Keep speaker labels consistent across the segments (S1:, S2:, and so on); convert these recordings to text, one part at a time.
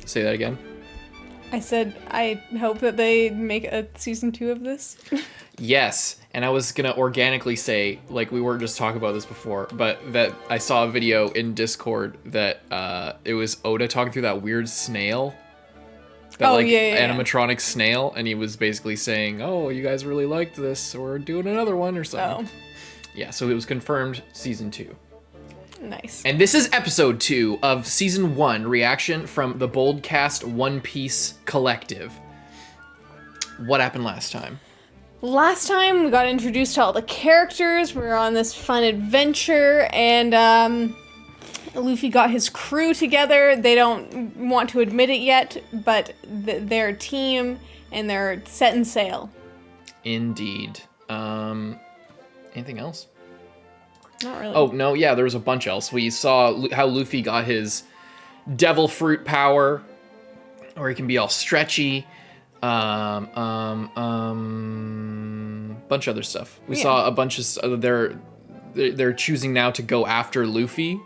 S1: Say that again.
S2: I said I hope that they make a season 2 of this.
S1: Yes, and I was gonna organically say, like, we weren't just talking about this before, but that I saw a video in Discord that it was Oda talking through that weird snail. That animatronic snail, and he was basically saying, "Oh, you guys really liked this, so we're doing another one or something." Oh. Yeah, so it was confirmed season 2.
S2: Nice.
S1: And this is episode 2 of season 1 reaction from the BOLDcast One Piece Collective. What happened last time?
S2: Last time we got introduced to all the characters. We were on this fun adventure, and Luffy got his crew together. They don't want to admit it yet, but they're a team and they're setting sail.
S1: Indeed. Anything else?
S2: Not really.
S1: Oh, no, yeah, there was a bunch else. We saw how Luffy got his devil fruit power, or he can be all stretchy. Bunch of other stuff. We saw a bunch of they're choosing now to go after Luffy,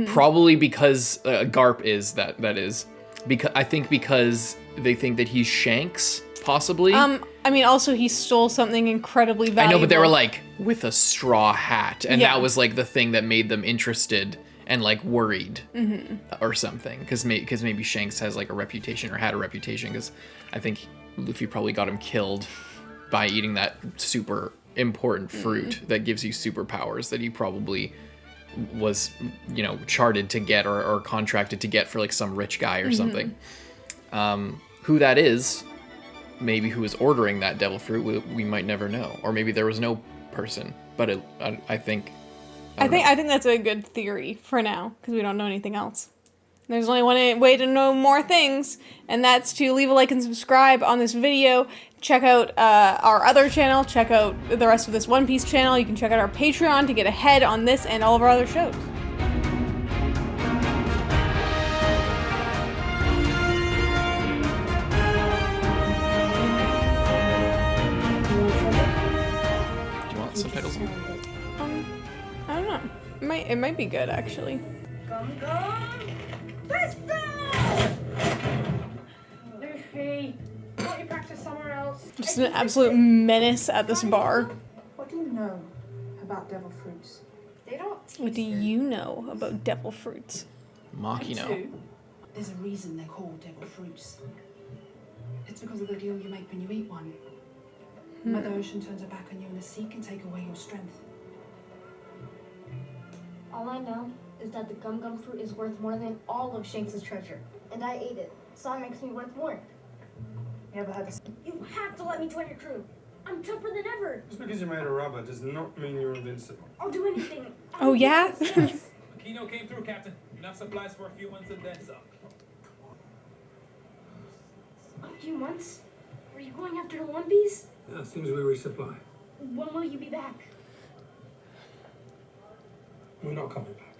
S1: probably because Garp is that is because they think that he's Shanks, possibly.
S2: I mean, also he stole something incredibly valuable.
S1: I know, but they were like with a straw hat, and that was like the thing that made them interested and like worried or something, because maybe Shanks has like a reputation or had a reputation, because I think Luffy probably got him killed by eating that super important fruit that gives you superpowers that he probably was, charted to get or contracted to get for like some rich guy or something. Who that is, maybe who is ordering that devil fruit, we might never know, or maybe there was no person. But I think
S2: that's a good theory for now, because we don't know anything else. There's only one way to know more things, and that's to leave a like and subscribe on this video. Check out our other channel. Check out the rest of this One Piece channel. You can check out our Patreon to get ahead on this and all of our other shows.
S1: Do you want subtitles on?
S2: I don't know. It might be good, actually.
S3: Let's go! Luffy, why don't you practice somewhere else?
S2: Just an absolute menace at this bar.
S4: What do you know about devil fruits?
S3: They don't teach
S2: What do you know about devil fruits?
S1: Makino.
S4: There's a reason they're called devil fruits. It's because of the deal you make when you eat one. Mother Ocean turns her back on you and the sea can take away your strength.
S5: All I know is that the gum gum fruit is worth more than all of Shanks' treasure. And I ate it, so that makes me worth more.
S4: You ever heard this?
S5: You have to let me join your crew. I'm tougher than ever.
S6: Just because you're made of rubber does not mean you're invincible.
S5: I'll do anything.
S2: Oh, yeah?
S7: Makino came through, Captain. Enough supplies for a few months and then some.
S5: A few months? Are you going after the One Piece?
S6: Yeah, as soon as we resupply.
S5: When will you be back?
S6: We're not coming back.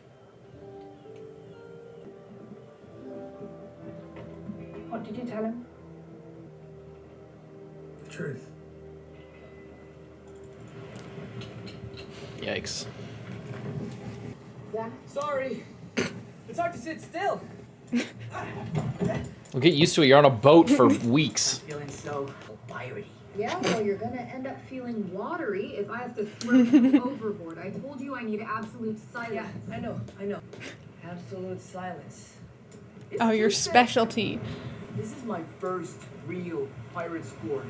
S4: What did you tell him?
S6: The truth.
S1: Yikes.
S4: Yeah.
S7: Sorry. It's hard to sit still.
S1: Well, get used to it. You're on a boat for weeks.
S8: Feeling so wiry.
S9: Yeah, well, you're gonna end up feeling watery if I have to throw you overboard. I told you I need absolute silence.
S8: Yeah, I know. Absolute silence.
S2: Oh, your specialty.
S8: This is my first real pirate score.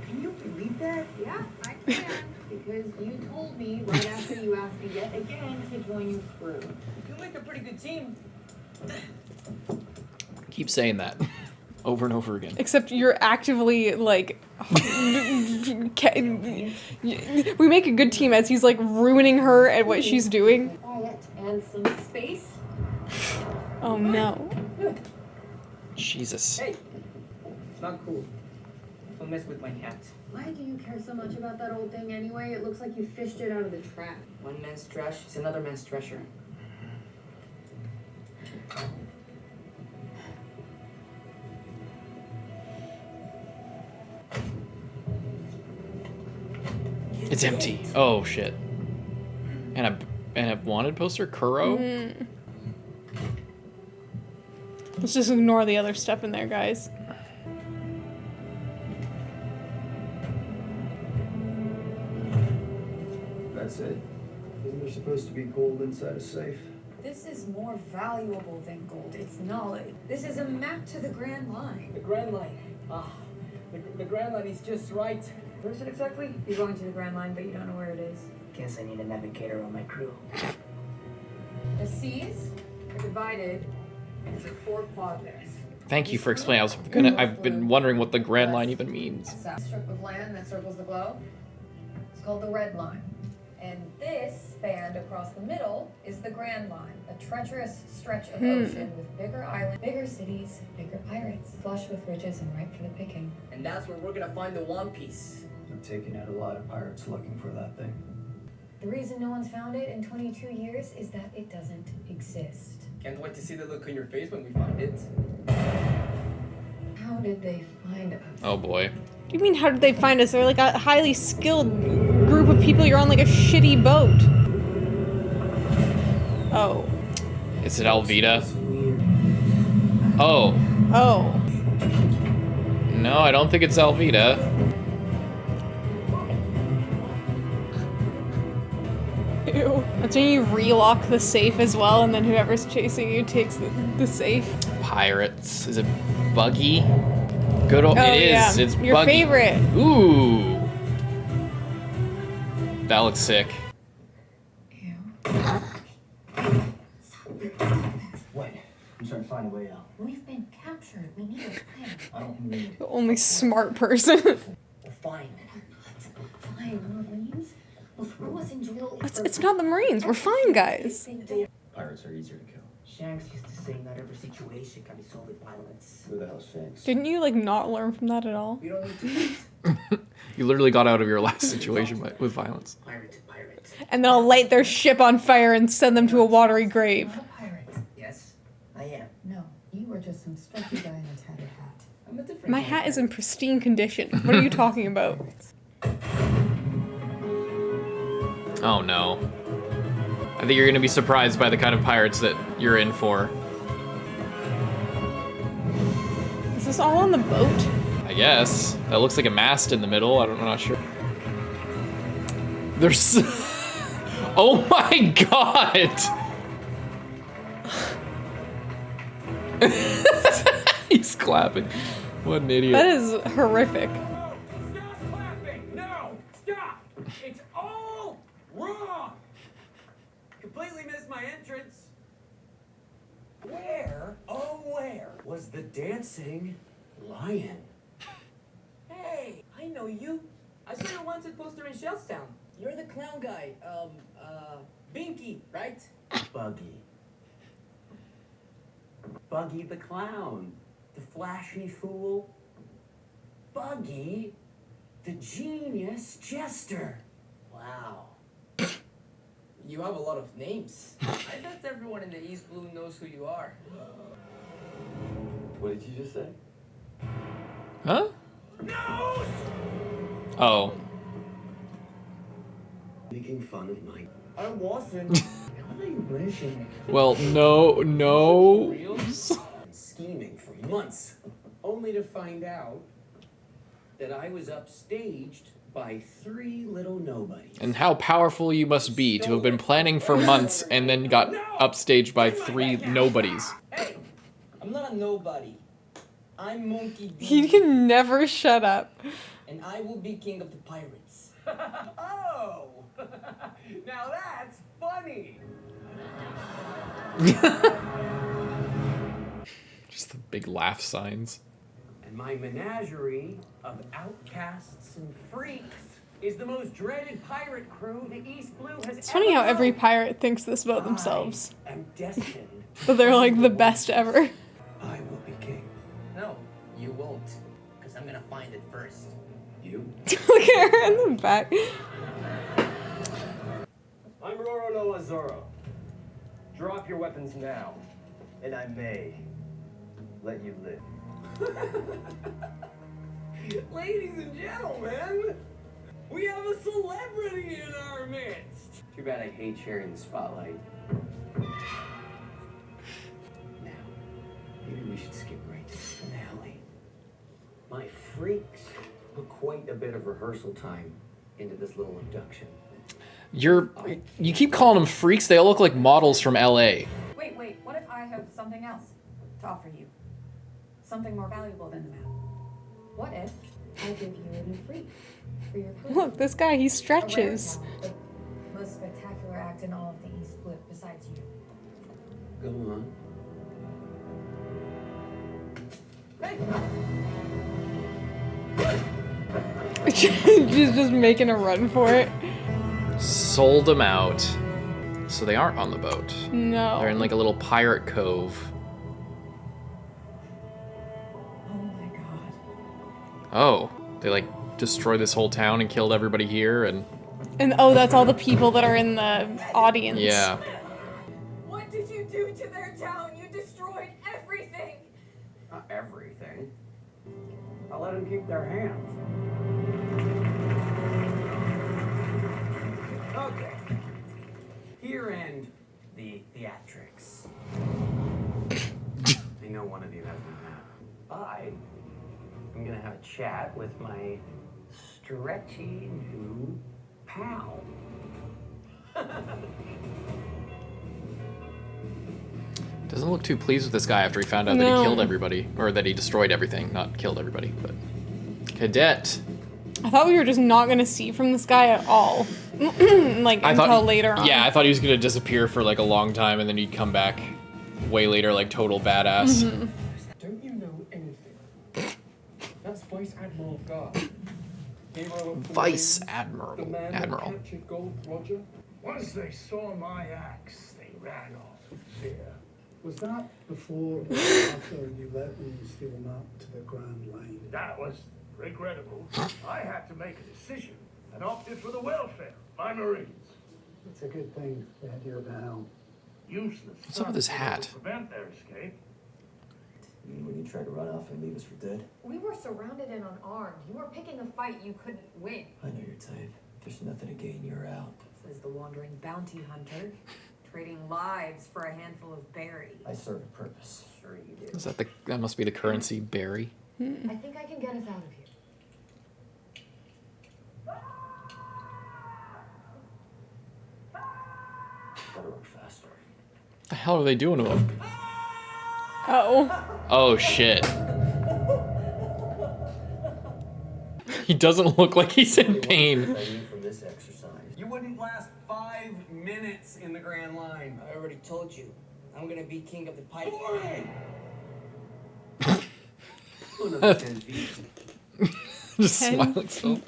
S8: Can you believe that?
S9: Yeah, I can. Because you told me right after you asked me yet again to join your crew.
S8: You make a pretty good team.
S1: Keep saying that over and over again.
S2: Except you're actively, like... we make a good team as he's, like, ruining her at what she's doing.
S9: Quiet and some space.
S2: Oh, no.
S1: Jesus.
S8: Hey, it's not cool. Don't mess with my hat.
S9: Why do you care so much about that old thing anyway? It looks like you fished it out of the trap.
S8: One man's trash is another man's treasure.
S1: It's empty. Oh shit. And a wanted poster, Kuro.
S2: Let's just ignore the other stuff in there, guys.
S8: That's it. Isn't there supposed to be gold inside a safe?
S9: This is more valuable than gold. It's knowledge. This is a map to the Grand Line.
S8: The Grand Line. The Grand Line is just right.
S9: Where is it exactly? You're going to the Grand Line, but you don't know where it is.
S8: Guess I need a navigator on my crew.
S9: The seas are divided into 4 quadrants.
S1: Thank you for explaining. I've been wondering what the Grand Line even means.
S9: A strip of land that circles the globe. It's called the Red Line. And this band across the middle is the Grand Line, a treacherous stretch of ocean with bigger islands, bigger cities, bigger pirates, flush with riches and ripe for the picking.
S8: And that's where we're gonna find the One Piece. I'm taking out a lot of pirates looking for that thing.
S9: The reason no one's found it in 22 years is that it doesn't exist.
S8: Can't wait to see the look on your face when we find it.
S9: How did they find us?
S1: Oh boy.
S2: What do you mean, how did they find us? They're like a highly skilled group of people. You're on like a shitty boat. Oh.
S1: Is it Alvida? Oh.
S2: Oh.
S1: No, I don't think it's Alvida.
S2: Ew. That's when you relock the safe as well, and then whoever's chasing you takes the safe.
S1: Pirates. Is it Buggy? Good old.
S2: Oh,
S1: it is.
S2: yeah.
S1: It's
S2: Your
S1: Buggy.
S2: favorite.
S1: Ooh. That looks sick.
S8: What? I'm trying to find a way out.
S9: We've been captured. We need a plan.
S8: I don't need.
S2: The only smart person.
S8: We're fine.
S9: Fine, Marines. We'll throw us in jail.
S2: It's not the Marines. We're fine, guys.
S8: Pirates are easier to kill. Shanks used to say not every situation can be solved with violence. Who the hell's Shanks?
S2: Didn't you like not learn from that at all?
S8: We don't need to.
S1: You literally got out of your last situation with violence.
S8: Pirate.
S2: And they'll light their ship on fire and send them to a watery grave.
S9: Not a pirate.
S8: Yes, I am.
S9: No, you were just some stuffy guy in a tattered hat.
S8: I'm a different.
S2: My hat is in pristine condition. What are you talking about?
S1: Oh no. I think you're gonna be surprised by the kind of pirates that you're in for.
S2: Is this all on the boat?
S1: I guess. That looks like a mast in the middle. I'm not sure. There's... Oh my god! He's clapping. What an idiot.
S2: That is horrific.
S7: No! Stop clapping! No! Stop! It's all wrong! Completely missed my entrance.
S8: Where, oh where, was the dancing lion?
S7: Hey, I know you. I saw your wanted poster in Shellstown. You're the clown guy. Binky, right?
S8: Buggy. Buggy the clown. The flashy fool. Buggy, the genius jester. Wow.
S7: You have a lot of names. I bet everyone in the East Blue knows who you are.
S8: What did you just say?
S1: Huh?
S7: No!
S1: Oh.
S8: Making fun of my... I wasn't. What are you blushing?
S1: Well, no.
S8: Scheming for months, only to find out that I was upstaged by 3 little nobodies.
S1: And how powerful you must be to have been planning for months and then got upstaged by 3 nobodies.
S7: Hey, I'm not a nobody. I'm Monkey D.
S2: He can never shut up.
S7: And I will be king of the pirates. Oh! Now that's funny!
S1: Just the big laugh signs.
S8: And my menagerie of outcasts and freaks is the most dreaded pirate crew the East Blue has
S2: It's funny how every pirate thinks this about themselves.
S8: I am destined.
S2: But they're like the best ever.
S8: I will be king.
S7: No, you won't. Because I'm gonna find it first.
S8: You?
S2: Look at her in the back.
S10: I'm Roro Zoro. Drop your weapons now, and I may let you live.
S7: Ladies and gentlemen, we have a celebrity in our midst.
S8: Too bad I hate sharing the spotlight. Now, maybe we right to the finale. My freaks put quite a bit of rehearsal time into this little abduction.
S1: You keep calling them freaks. They all look like models from LA.
S9: Wait, what if I have something else to offer you? Something more valuable than the map. What if I give you a new freak for your crew?
S2: Look, this guy, he stretches.
S9: The most spectacular act in all of the East Blue besides you.
S8: Go on.
S2: She's just making a run for it.
S1: Sold them out. So they aren't on the boat.
S2: No.
S1: They're in like a little pirate cove.
S9: Oh my god.
S1: Oh, they like destroyed this whole town and killed everybody here and...
S2: And oh, that's all the people that are in the audience.
S1: Yeah.
S9: What did you do to their town? You destroyed everything.
S8: Not everything. I'll let them keep their hands. Okay. Here end the theatrics. I know one of you has a map. I'm gonna have a chat with my stretchy new pal.
S1: Doesn't look too pleased with this guy after he found out that he killed everybody. Or that he destroyed everything. Not killed everybody, but... Cadet.
S2: I thought we were just not gonna see from this guy at all. Like, until later on.
S1: Yeah, I thought he was gonna disappear for like a long time and then he'd come back way later like total badass.
S2: Mm-hmm.
S10: Don't you know anything? That's Vice Admiral Garp. Hero of the
S1: Vice
S10: Marines,
S1: Admiral.
S10: the man
S1: Admiral.
S10: that captured Gold Roger.
S6: Once they saw my axe, they ran off in fear. Was that before or after you let me steal them up to the Grand Line? That was regrettable. I had to make a decision and opted for the welfare of my Marines. It's a good thing they had you at the helm. Useless.
S1: What's up with his hat?
S6: To prevent their escape.
S10: You mean when you tried to run off and leave us for dead?
S9: We were surrounded and unarmed. You were picking a fight you couldn't win.
S10: I know your type. There's nothing to gain, you're out.
S9: Says the wandering bounty hunter, trading lives for a handful of berries.
S10: I serve a purpose. Sure you did.
S1: Is that that must be the currency, berry?
S9: I think I can get us out of here.
S10: Gotta run faster.
S1: The hell are they doing to him?
S2: Uh-oh.
S1: Oh shit. He doesn't look like he's in pain.
S10: From this exercise.
S8: You wouldn't last 5 minutes in the Grand Line.
S7: I already told you. I'm gonna be king of the pipe.
S8: Another 10 feet.
S1: Just
S2: 10
S1: smiling so.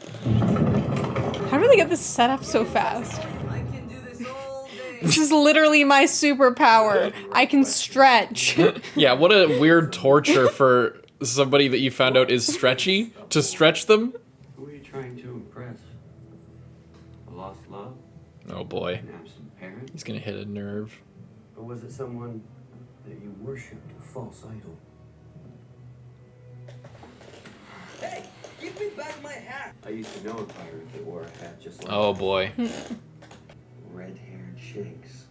S2: How do they get this set up so fast?
S7: I can do this all day.
S2: This is literally my superpower. I can stretch.
S1: Yeah, what a weird torture for somebody that you found out is stretchy to stretch them.
S8: Who are you trying to impress? A lost love?
S1: Oh boy,
S8: An absent parent?
S1: he's gonna hit a nerve.
S8: Or was it someone that you worshipped, a false idol?
S7: Hey, give me back my hat.
S8: I used to know a pirate that wore a hat just like
S1: Oh boy.
S8: red-haired Shanks.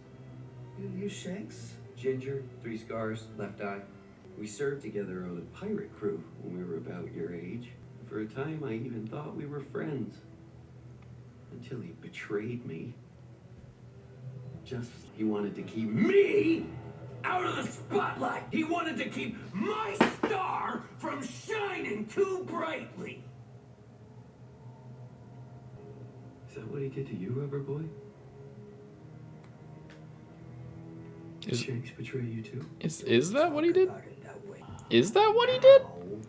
S10: You Shanks?
S8: Ginger, 3 scars, left eye. We served together on a pirate crew when we were about your age. For a time, I even thought we were friends. Until he betrayed me. He wanted to keep me out of the spotlight. He wanted to keep my star from shining too brightly. Is that what he did to you, Rubber Boy? Did Shanks betray you too?
S1: Is that what he did? Is that what he did?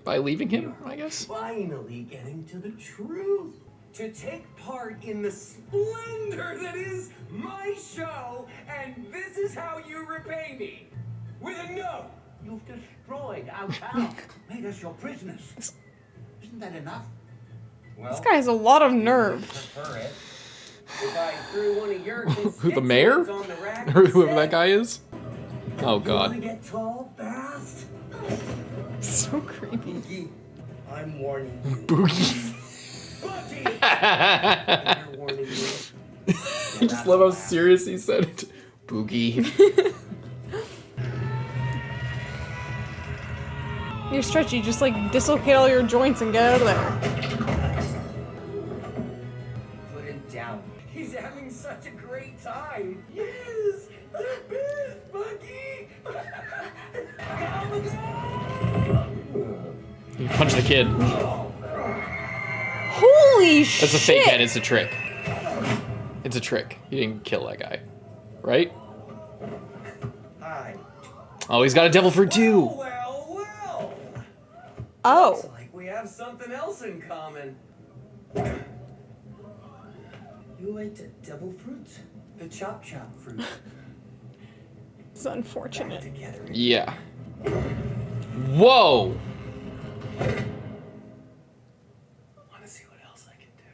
S1: By leaving him, I guess?
S8: Finally getting to the truth. To take part in the splendor that is my show, and this is how you repay me. With a note.
S11: You've destroyed our town, made us your prisoners. Isn't that enough?
S8: Well,
S2: This guy has a lot of nerve.
S8: prefer it. If I threw one of your
S1: Who, the mayor?
S8: on the rack
S1: Or whoever that guy is? Oh
S11: You
S1: god.
S11: want to get tall fast?
S2: So creepy.
S10: Buggy, I'm warning you.
S1: Boogie.
S8: Buggy!
S10: You're warning you.
S1: I just love how serious he said it. Boogie.
S2: You're stretchy, just like dislocate all your joints and get out of there.
S7: Put him down. He's having such a great time. Yes! The best, Buggy!
S1: You punch the kid.
S2: Holy shit!
S1: That's a fake head, it's a trick. It's a trick. You didn't kill that guy. Right?
S7: Hi.
S1: Oh, he's got a devil fruit too!
S7: Well.
S2: Oh.
S7: Looks like we have something else in common. You ate the devil fruit? The chop fruit.
S2: It's unfortunate.
S1: Yeah. Whoa!
S7: Wanna see what else I can do?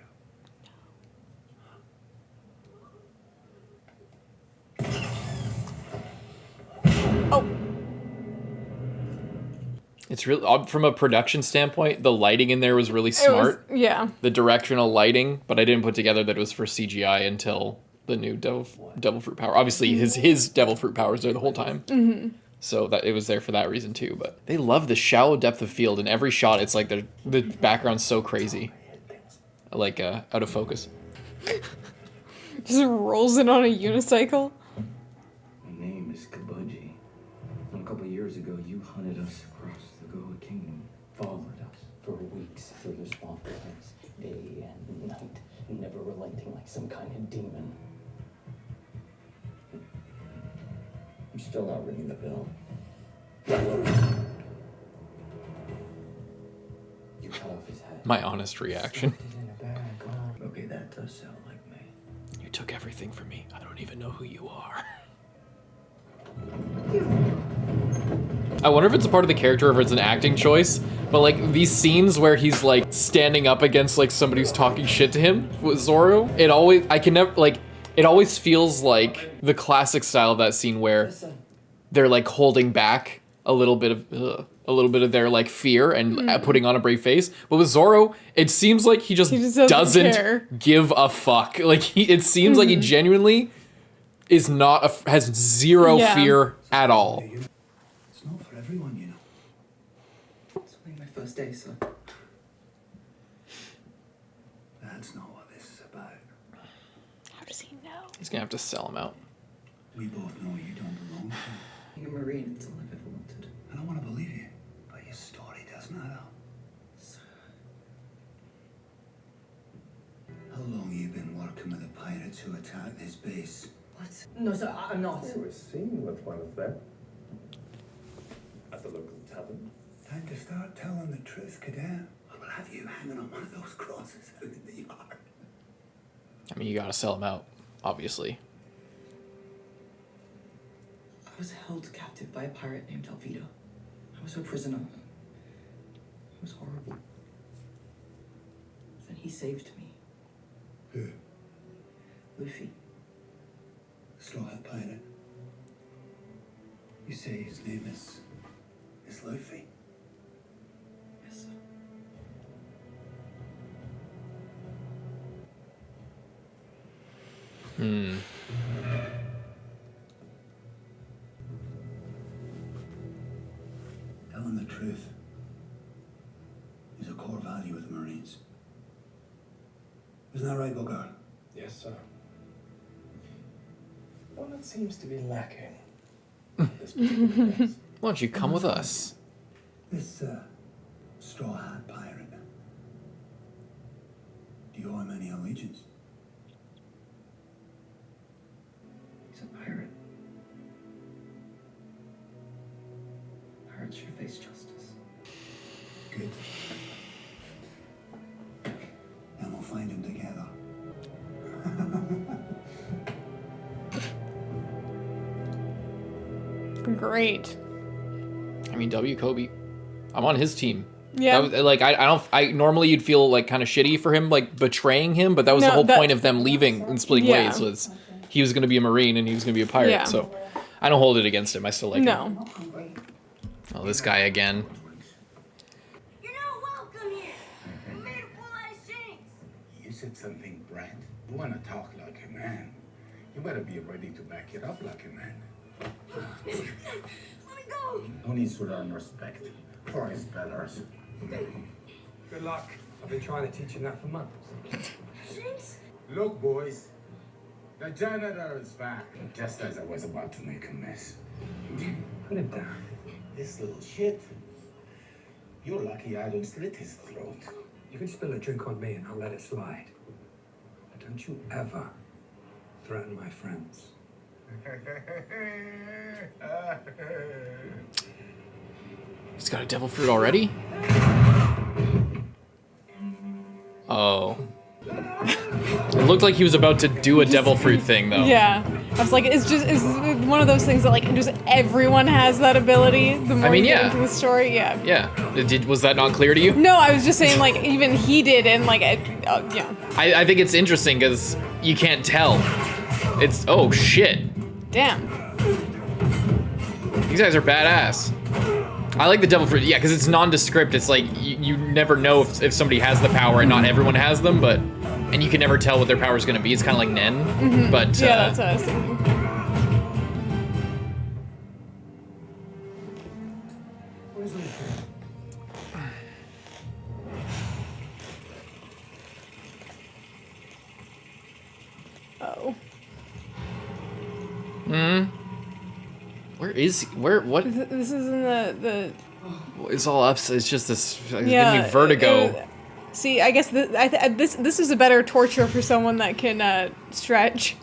S2: Oh.
S1: It's really, from a production standpoint, the lighting in there was really smart.
S2: Yeah.
S1: The directional lighting, but I didn't put together that it was for CGI until the new devil fruit power. Obviously, his devil fruit power is there the whole time.
S2: Mm-hmm.
S1: So that it was there for that reason too. But they love the shallow depth of field. In every shot, it's like the background's so crazy. Like, out of focus.
S2: Just rolls in on a unicycle.
S12: My name is Koby. A couple years ago, you hunted us across the Goa Kingdom, followed us for weeks through the swamplands, day and night, never relenting like some kind of demon. I'm still not ringing the bell. You cut off his head.
S1: My honest reaction.
S12: Okay, that does sound like me.
S1: You took everything from me. I don't even know who you are. I wonder if it's a part of the character or if it's an acting choice, but like these scenes where he's like standing up against like somebody who's talking shit to him with Zoro, it always feels like the classic style of that scene where they're like holding back a little bit of their like fear and putting on a brave face. But with Zoro, it seems like he just doesn't
S2: care.
S1: give a fuck. Like it seems like he genuinely is has zero fear at all.
S11: It's not for everyone, you know.
S7: It's only my first day, so.
S11: That's not what this is about.
S2: How does he know?
S1: He's gonna have to sell him out.
S11: We both know you don't belong here.
S7: Being a Marine, it's all I've ever wanted.
S11: I don't want to believe you, but your story doesn't add up. How long have you been working with the pirates who attacked this base?
S7: What? No, sir, I'm not.
S10: I was seen with one of them at the local tavern.
S11: Time to start telling the truth, cadet. Or we'll have you hanging on one of those crosses out in the yard.
S1: I mean, you gotta sell him out, obviously.
S7: I was held captive by a pirate named Alvito. I was her prisoner. It was horrible. Then he saved me.
S11: Who?
S7: Luffy.
S11: Straw Hat Pirate. You say his name is Luffy?
S7: Yes, sir.
S11: Telling the truth is a core value of the Marines. Isn't that right, Buggy?
S10: Yes, sir. One that seems to be lacking. This particular case.
S1: Why don't you come with us?
S11: This, Straw Hat Pirate. Do you owe him any allegiance?
S7: He's a pirate. Pirates should face justice.
S11: Good. And we'll find him together.
S2: Great.
S1: I mean, Koby. I'm on his team.
S2: Yeah.
S1: That was, like I normally you'd feel like kind of shitty for him like betraying him, but that was the whole point of them leaving and splitting ways was he was going to be a Marine and he was going to be a pirate.
S2: Yeah.
S1: So I don't hold it against him. I still like him.
S2: No.
S1: Oh, this guy again.
S5: You're not welcome here. You're made of full-ass Shanks.
S11: You said something, Brad. You want to talk like a man. You better be ready to back it up like a man.
S5: Let me go.
S11: No need to earn respect. Prize bellers.
S12: Good luck. I've been trying to teach him that for months.
S5: Shanks?
S11: Look, boys. The janitor is back. Just as I was about to make a mess.
S12: Put him down.
S11: This little shit. You're lucky I don't slit his throat.
S12: You can spill a drink on me and I'll let it slide. But don't you ever threaten my friends.
S1: He's got a devil fruit already? Oh. It looked like he was about to do a devil fruit thing, though.
S2: Yeah. I was like, it's one of those things that, like, just everyone has that ability. The more you get into the story, yeah.
S1: Yeah. Was that not clear to you?
S2: No, I was just saying, like, even he did, and, like, yeah.
S1: I think it's interesting because you can't tell. It's, oh, shit.
S2: Damn.
S1: These guys are badass. I like the devil fruit, yeah, because it's nondescript. It's like, you never know if somebody has the power and not everyone has them, but... And you can never tell what their power is going to be. It's kind of like Nen, but...
S2: Yeah, that's what I was thinking.
S12: Where's Luffy?
S2: Oh.
S1: Where is he? What?
S2: This is in the...
S1: It's all up, it's just this... It's giving me vertigo.
S2: See, I guess this is a better torture for someone that can stretch.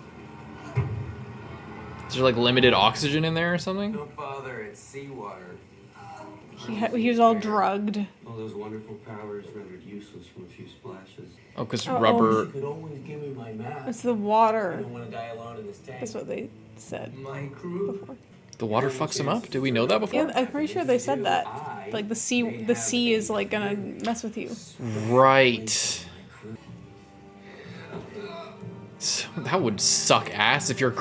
S1: Is there like limited oxygen in there or something?
S8: Don't bother, it's seawater.
S2: He was all drugged.
S8: All those wonderful powers rendered useless from a few splashes.
S1: Oh, because rubber...
S10: You could always give me my map.
S2: It's the water.
S10: I don't want to die alone in this tank.
S2: That's what they said.
S10: My crew.
S2: Before.
S1: The water fucks him up? Did we know that before?
S2: Yeah, I'm pretty sure they said that. Like the sea is like gonna mess with you.
S1: Right. So that would suck ass if you're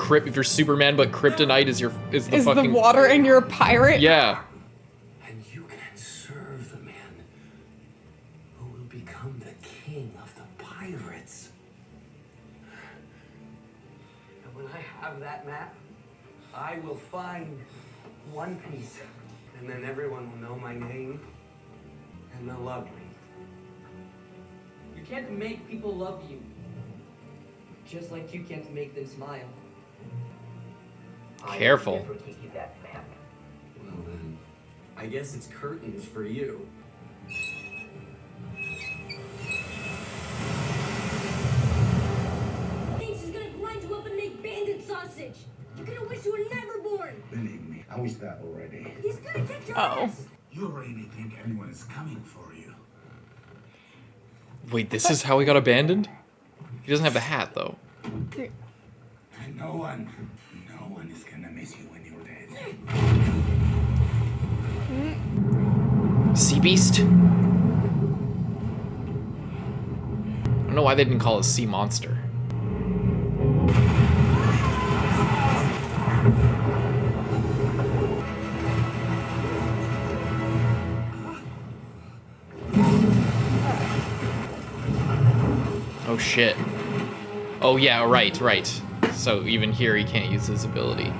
S1: Superman, but kryptonite is
S2: the water and you're a pirate.
S1: Yeah.
S11: And you can serve the man who will become the king of the pirates.
S10: And when I have that map, I will find One Piece.
S8: And then everyone will know my name, and they'll love me.
S7: You can't make people love you. Just like you can't make them smile.
S1: Careful.
S8: Well then, I guess it's curtains for you.
S5: Thinks he's gonna grind you up and make bandit sausage. You're gonna wish you were never born.
S11: Believe me, I wish that already.
S5: He's gonna kick your ass.
S11: You really think anyone is coming for you?
S1: Wait, this is how he got abandoned? He doesn't have the hat, though.
S11: And no one is gonna miss you when you're dead.
S1: Sea Beast? I don't know why they didn't call it Sea Monster. Oh shit. Oh yeah, right. So even here he can't use his ability.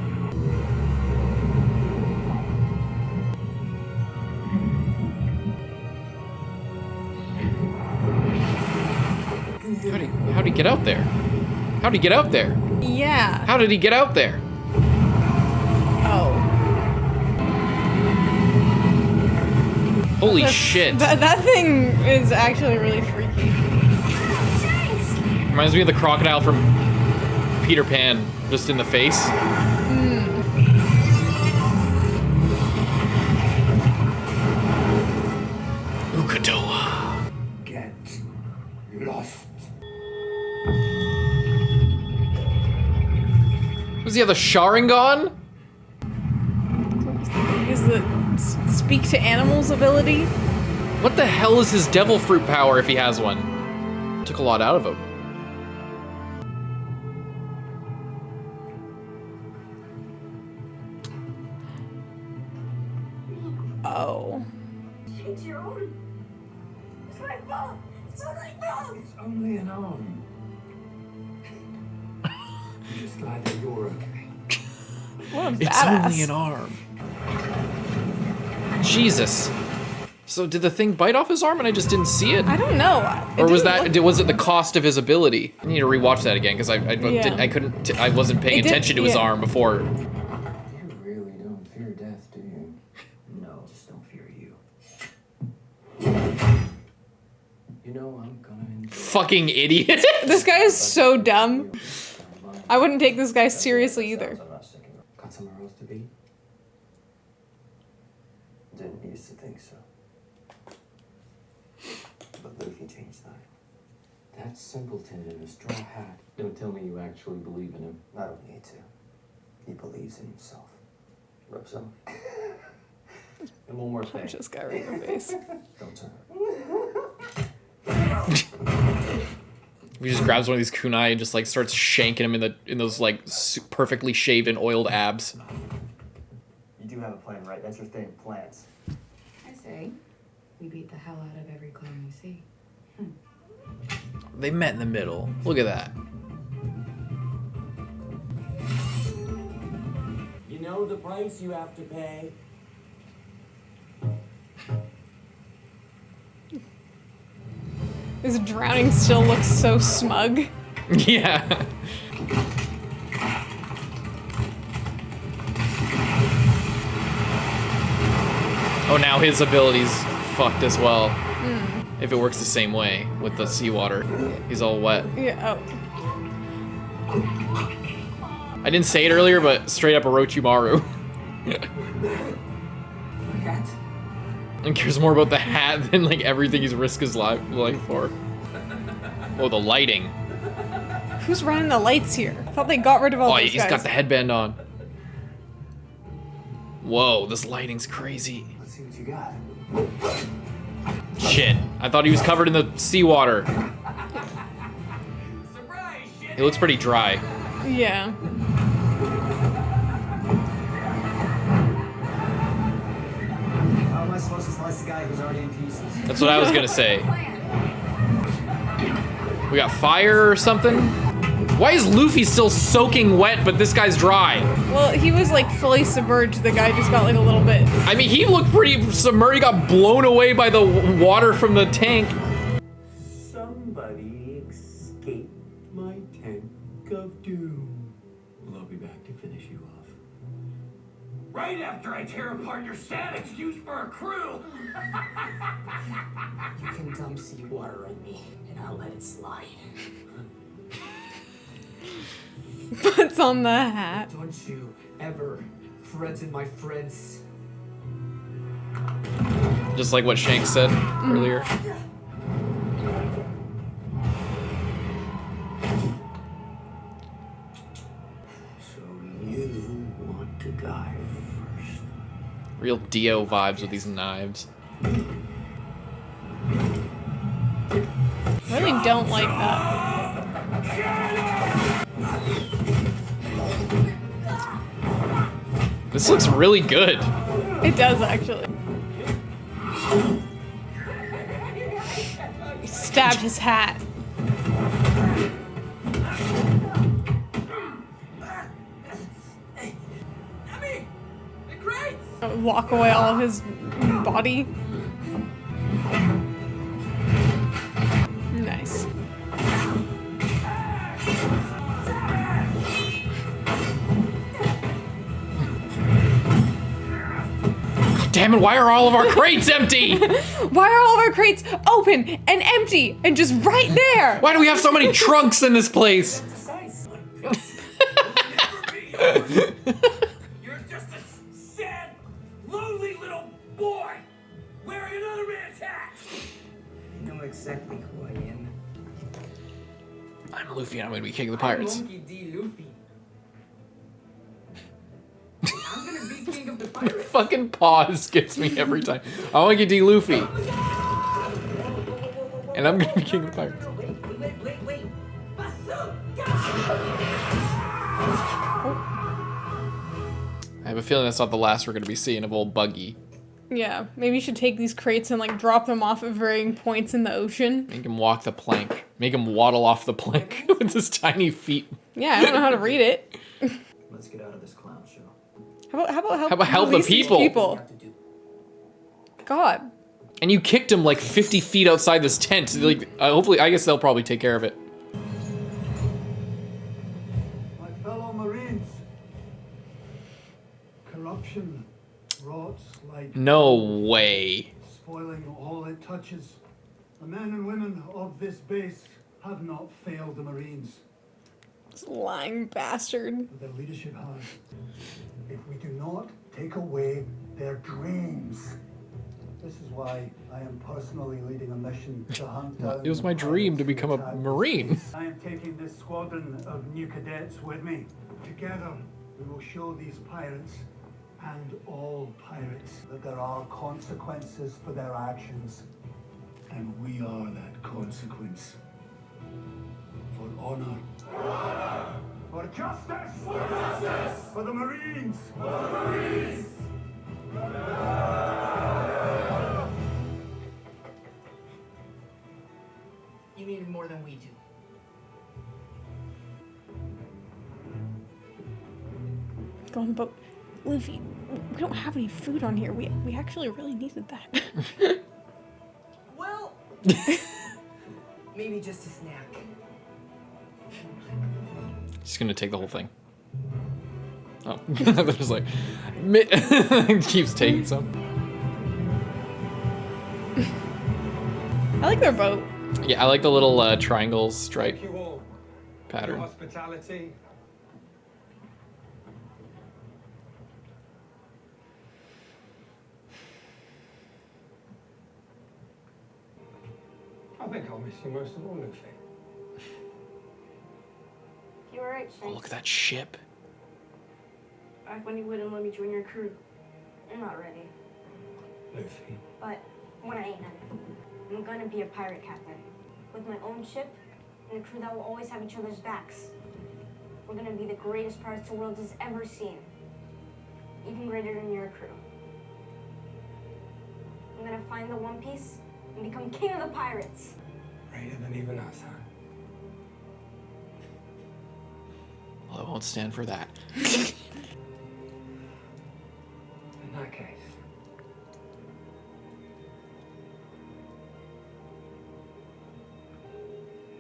S1: How'd he get out there? How'd he get out there?
S2: Yeah.
S1: How did he get out there?
S2: Oh.
S1: Holy shit.
S2: That thing is actually really freaky.
S1: Reminds me of the crocodile from Peter Pan, just in the face. Ukatoa.
S11: Get lost.
S1: Was he have the Sharingan?
S2: Is the speak to animals ability?
S1: What the hell is his devil fruit power if he has one? Took a lot out of him.
S2: Oh.
S5: It's your own. It's my fault. It's all my fault.
S12: It's only an arm. I'm just glad that you're okay.
S2: What a
S1: It's
S2: badass.
S1: only an arm. Jesus. So did the thing bite off his arm and I just didn't see it?
S2: I don't know.
S1: Or was it the cost of his ability? I need to rewatch that again because I wasn't paying attention to his arm before.
S12: You really don't fear death, do you?
S11: No, just don't fear you.
S12: You know, I'm gonna enjoy.
S1: Fucking idiot.
S2: This guy is so dumb. I wouldn't take this guy seriously either.
S12: Got somewhere else to be?
S11: Didn't used to think so. But Luffy changed that.
S12: That simpleton in a straw hat. Don't tell me you actually believe in him.
S11: I don't need to. He believes in himself. Rub some. And one more thing.
S2: Punch this guy right in the face.
S11: Don't turn.
S1: He just grabs one of these kunai and just like starts shanking him in those like perfectly shaven, oiled abs.
S10: You do have a plan, right? That's your thing, plans.
S9: I say, we beat the hell out of every clone we see.
S1: They met in the middle. Look at that.
S7: You know the price you have to pay?
S2: His drowning still looks so smug.
S1: Yeah. Oh, now his ability's fucked as well. If it works the same way with the seawater. He's all wet.
S2: Yeah,
S1: I didn't say it earlier, but straight up Orochimaru.
S7: Hat?
S1: And cares more about the hat than like everything he's risked his life for. Oh, the lighting.
S2: Who's running the lights here? I thought they got rid of all these
S1: he's
S2: guys.
S1: got the headband on. Whoa, this lighting's crazy.
S11: Let's see what you got.
S1: Shit, I thought he was covered in the seawater. He looks pretty dry.
S2: Yeah.
S10: How am I supposed to slice the guy who's already in pieces?
S1: That's what I was gonna say. We got fire or something? Why is Luffy still soaking wet, but this guy's dry?
S2: Well, he was like fully submerged. The guy just got like a little bit.
S1: I mean, he looked pretty submerged. He got blown away by the water from the tank.
S11: Somebody escaped my tank of doom. Well, I'll be back to finish you off.
S13: Right after I tear apart your sad excuse for a crew!
S7: You can dump seawater on me, and I'll let it slide.
S2: Puts on the hat.
S7: Don't you ever threaten my friends.
S1: Just like what Shanks said earlier.
S11: So you want to die first?
S1: Real Dio vibes with these knives.
S2: Really don't like that.
S1: This looks really good.
S2: It does actually. He stabbed his hat.
S7: Nami! The crates!
S2: Walk away all of his body. Nice.
S1: Damn it, why are all of our crates empty?
S2: Why are all of our crates open and empty and just right there?
S1: Why do we have so many trunks in this place?
S13: You're just a sad, lonely little boy wearing another man's hat!
S7: You know exactly who I am.
S1: I'm Luffy and I'm gonna be king of the pirates.
S7: Monkey D. Luffy. I'm gonna be king of the pirates.
S1: Fucking pause gets me every time. I want to get D. Luffy. And I'm gonna be king of the pirates.
S7: Wait.
S1: I have a feeling that's not the last we're gonna be seeing of old Buggy.
S2: Yeah, maybe you should take these crates and like drop them off at varying points in the ocean.
S1: Make him walk the plank. Make him waddle off the plank with his tiny feet.
S2: Yeah, I don't know how to read it.
S11: Let's get out of this clown show.
S2: How about
S1: How about help the
S2: release these
S1: people?
S2: God.
S1: And you kicked him like 50 feet outside this tent. Like, hopefully, I guess they'll probably take care of it.
S6: My fellow Marines, corruption rots like
S1: No way.
S6: spoiling all it touches. The men and women of this base have not failed the Marines.
S2: This lying bastard.
S6: But their leadership has. If we do not take away their dreams. This is why I am personally leading a mission to hunt down.
S1: It was my dream to become a Marine.
S6: I am taking this squadron of new cadets with me. Together, we will show these pirates and all pirates that there are consequences for their actions. And we are that consequence. For honor. For honor! For justice! For justice! For the Marines! For the Marines!
S7: You need it more than we do.
S2: Go on the boat. Luffy, we don't have any food on here. We actually really needed that.
S7: Well, maybe just a snack.
S1: Just gonna take the whole thing. Oh, they're just like, keeps taking some.
S2: I like their boat.
S1: Yeah, I like the little triangle stripe
S10: Thank you all for your
S1: pattern.
S10: hospitality. I think I'll miss you most of all, Luffy.
S5: You were right,
S1: Oh,
S5: Shanks.
S1: look at that ship.
S5: Back when you wouldn't let me join your crew. I'm not ready.
S10: Luffy.
S5: But when I am, I'm gonna be a pirate captain. With my own ship and a crew that will always have each other's backs. We're gonna be the greatest pirates the world has ever seen. Even greater than your crew. I'm gonna find the One Piece and become king of the pirates.
S10: Greater than even us, huh?
S1: Well, I won't stand for that.
S10: In that case,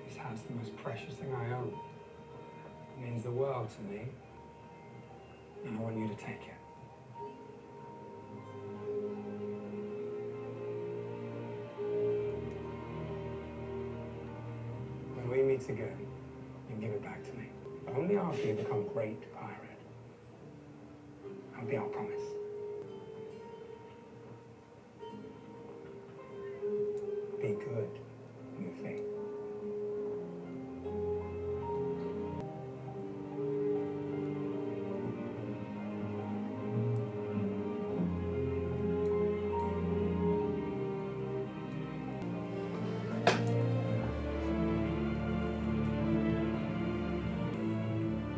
S10: this house is the most precious thing I own. It means the world to me, and I want you to take it. When we meet again, you give it back to me. Only after you become a great pirate. That'll be our promise. Be good, Luffy.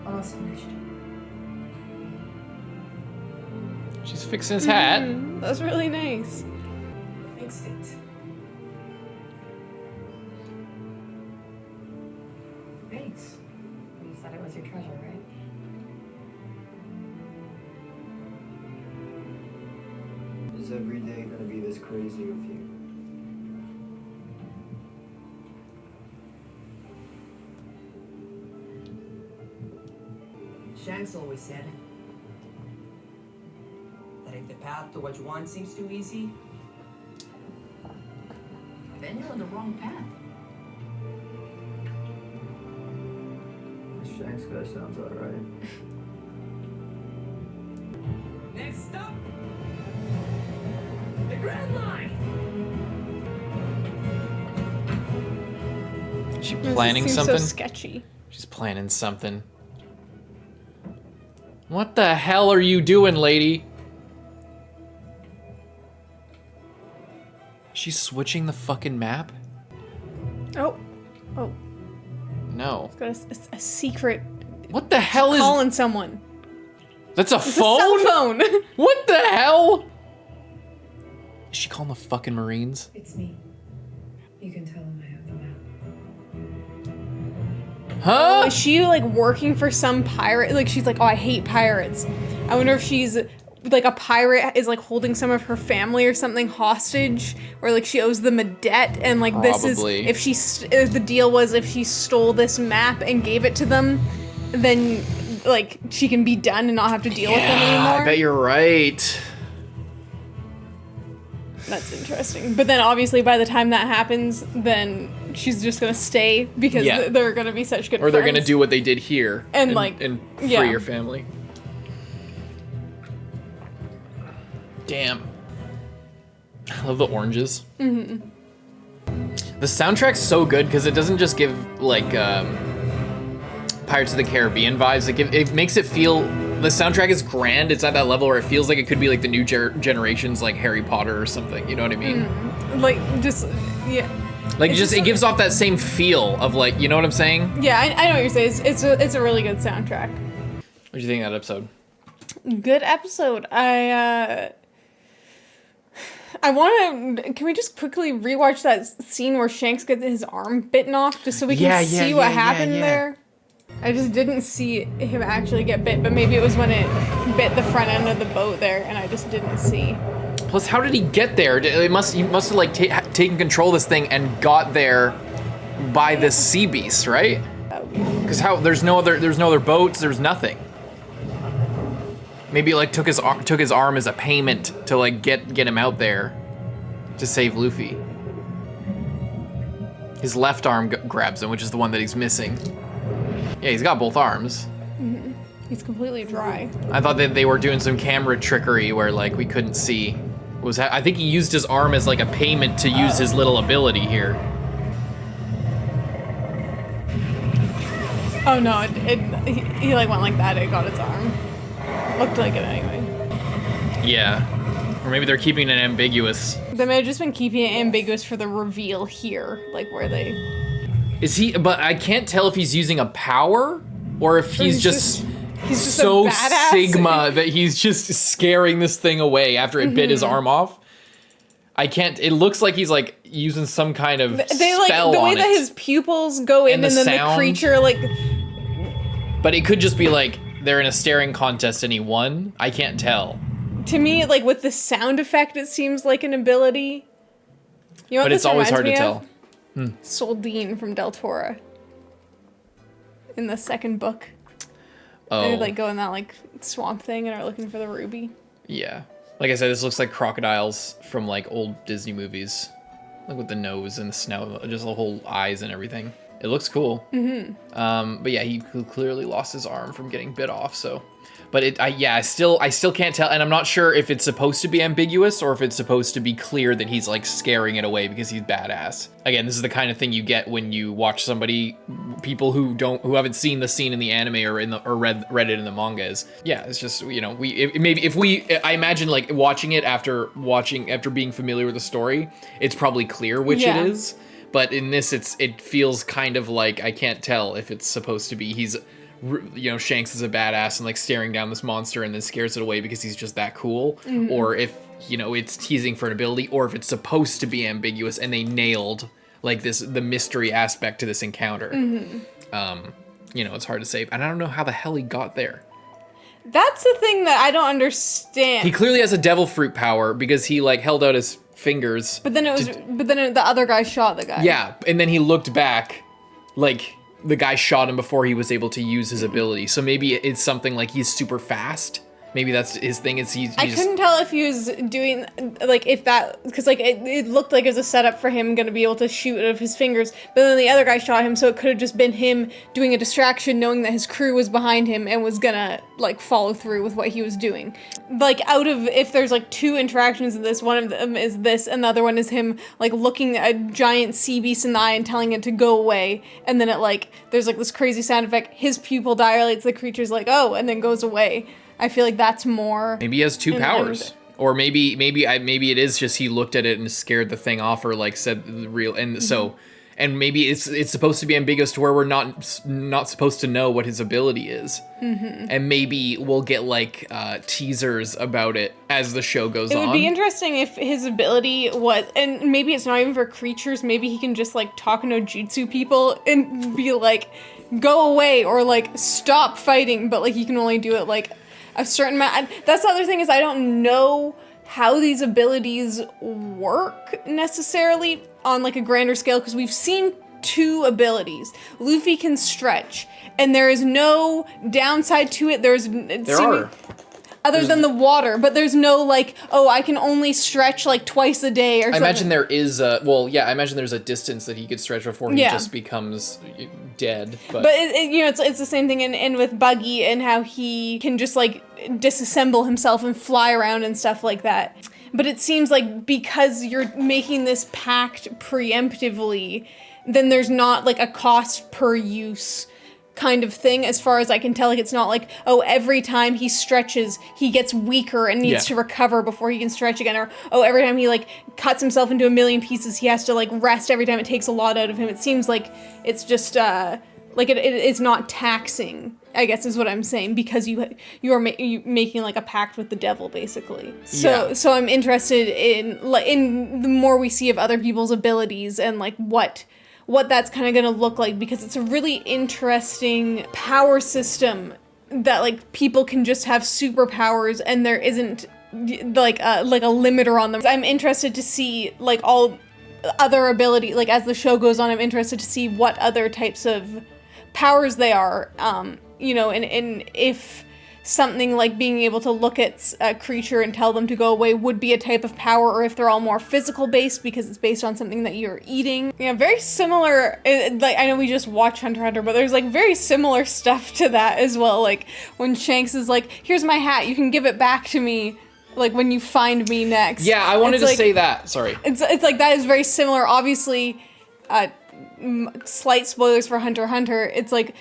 S9: Almost finished.
S1: She's fixing his hat.
S2: That's really nice.
S7: Fixed it.
S9: Thanks. You said it was your treasure, right?
S14: Is every day gonna be this crazy with you?
S7: Shanks always said that if the path to what you want seems too easy, then you're on the wrong path.
S14: This Shanks guy sounds alright.
S7: Next stop, the Grand Line.
S1: Is she
S2: This
S1: planning
S2: seems
S1: something?
S2: so sketchy.
S1: She's planning something. What the hell are you doing, lady? She's switching the fucking map?
S2: Oh. Oh.
S1: No.
S2: It's got a secret.
S1: What the hell is...
S2: calling someone.
S1: That's a
S2: It's
S1: phone?
S2: a cell phone.
S1: What the hell? Is she calling the fucking Marines?
S9: It's me. You can tell him I have the map.
S1: Huh?
S2: Oh, is she like working for some pirate? Like she's like, oh, I hate pirates. I wonder if she's like a pirate is like holding some of her family or something hostage, or like she owes them a debt, and like this is if the deal was if she stole this map and gave it to them, then like she can be done and not have to deal with them anymore.
S1: I bet you're right.
S2: That's interesting. But then obviously by the time that happens, then she's just gonna stay because they're gonna be such good friends.
S1: Or they're gonna do what they did here
S2: and
S1: free your family. Damn. I love the oranges.
S2: Mm-hmm.
S1: The soundtrack's so good because it doesn't just give like Pirates of the Caribbean vibes. Like it makes it feel. The soundtrack is grand. It's at that level where it feels like it could be like the new generation's like Harry Potter or something. You know what I mean?
S2: Like just
S1: Like just it gives off that same feel of like, you know what I'm saying?
S2: Yeah, I know what you're saying. It's a really good soundtrack.
S1: What do you think of that episode?
S2: Good episode. I want to. Can we just quickly rewatch that scene where Shanks gets his arm bitten off, just so we can see what happened there? I just didn't see him actually get bit, but maybe it was when it bit the front end of the boat there, and I just didn't see.
S1: Plus, how did he get there? He must have like taken control of this thing and got there by this sea beast, right? Because there's no other boats. There's nothing. Maybe like took his arm as a payment to like get him out there to save Luffy. His left arm grabs him, which is the one that he's missing. Yeah, he's got both arms.
S2: Mm-hmm. He's completely dry.
S1: I thought that they were doing some camera trickery where like we couldn't see. I think he used his arm as like a payment to use his little ability here.
S2: Oh no! He like went like that. It got its arm. Looked like it anyway.
S1: Yeah. Or maybe they're keeping it ambiguous.
S2: They may have just been keeping it ambiguous for the reveal here, like where they.
S1: Is he? But I can't tell if he's using a power or if he's just so Sigma that he's just scaring this thing away after it bit his arm off. I can't. It looks like he's like using some kind of spell
S2: the way
S1: on
S2: that
S1: it.
S2: his pupils go in, and then the creature like.
S1: But it could just be like they're in a staring contest and he won. I can't tell.
S2: To me, like with the sound effect, it seems like an ability. You know what
S1: but it's always hard to tell.
S2: Soldine from Del Toro. In the second book.
S1: Oh.
S2: They like go in that like swamp thing and are looking for the ruby.
S1: Yeah. Like I said, this looks like crocodiles from like old Disney movies. Like with the nose and the snout, just the whole eyes and everything. It looks cool.
S2: Mm-hmm.
S1: But yeah, he clearly lost his arm from getting bit off, so. But I still can't tell, and I'm not sure if it's supposed to be ambiguous or if it's supposed to be clear that he's like scaring it away because he's badass. Again, this is the kind of thing you get when you watch people who haven't seen the scene in the anime or read it in the manga. It's just, you know, I imagine like watching it after being familiar with the story, it's probably clear which it is. But in this, it feels kind of like I can't tell if it's supposed to be Shanks is a badass and like staring down this monster and then scares it away because he's just that cool, or if it's teasing for an ability, or if it's supposed to be ambiguous and they nailed like the mystery aspect to this encounter. It's hard to say, and I don't know how the hell he got there.
S2: That's the thing that I don't understand.
S1: He clearly has a devil fruit power because he like held out his fingers.
S2: But then the other guy shot the guy.
S1: Yeah, and then he looked back, like the guy shot him before he was able to use his ability. So maybe it's something like he's super fast. Maybe that's his thing.
S2: I couldn't tell if he was doing like because like it looked like it was a setup for him gonna be able to shoot out of his fingers, but then the other guy shot him, so it could have just been him doing a distraction, knowing that his crew was behind him and was gonna like follow through with what he was doing. Like if there's like two interactions in this, one of them is this, and the other one is him like looking at a giant sea beast in the eye and telling it to go away, and then there's like this crazy sound effect. His pupil dilates, the creature's like oh, and then goes away. I feel like that's more.
S1: Maybe he has two powers, or maybe it is just he looked at it and scared the thing off, or like said the real, and so, and maybe it's supposed to be ambiguous to where we're not supposed to know what his ability is, and maybe we'll get like teasers about it as the show goes on.
S2: It would be interesting if his ability was, and maybe it's not even for creatures. Maybe he can just like talk no jutsu people and be like, go away or like stop fighting, but like he can only do it like a certain amount. That's the other thing is I don't know how these abilities work necessarily on like a grander scale, because we've seen 2 abilities. Luffy can stretch, and there is no downside to it. Other than the water, but there's no like, oh, I can only stretch like twice a day or something.
S1: I imagine there is I imagine there's a distance that he could stretch before he just becomes dead. But
S2: it's the same thing in with Buggy, and how he can just like disassemble himself and fly around and stuff like that. But it seems like because you're making this pact preemptively, then there's not like a cost per use kind of thing, as far as I can tell. Like, it's not like, oh, every time he stretches he gets weaker and needs to recover before he can stretch again, or oh, every time he like cuts himself into a million pieces he has to like rest every time. It takes a lot out of him. It seems like it's just like it's not taxing, I guess is what I'm saying, because you are making like a pact with the devil basically. So I'm interested in the more we see of other people's abilities and like what that's kind of going to look like, because it's a really interesting power system that like people can just have superpowers and there isn't like a limiter on them. I'm interested to see like all other ability, like as the show goes on, I'm interested to see what other types of powers they are, and if something like being able to look at a creature and tell them to go away would be a type of power, or if they're all more physical based because it's based on something that you're eating. Yeah, very similar. Like, I know we just watch Hunter x Hunter, but there's like very similar stuff to that as well. Like when Shanks is like, here's my hat, you can give it back to me like when you find me next.
S1: Yeah, I wanted to say that. Sorry.
S2: It's like that is very similar. Obviously, slight spoilers for Hunter x Hunter. It's like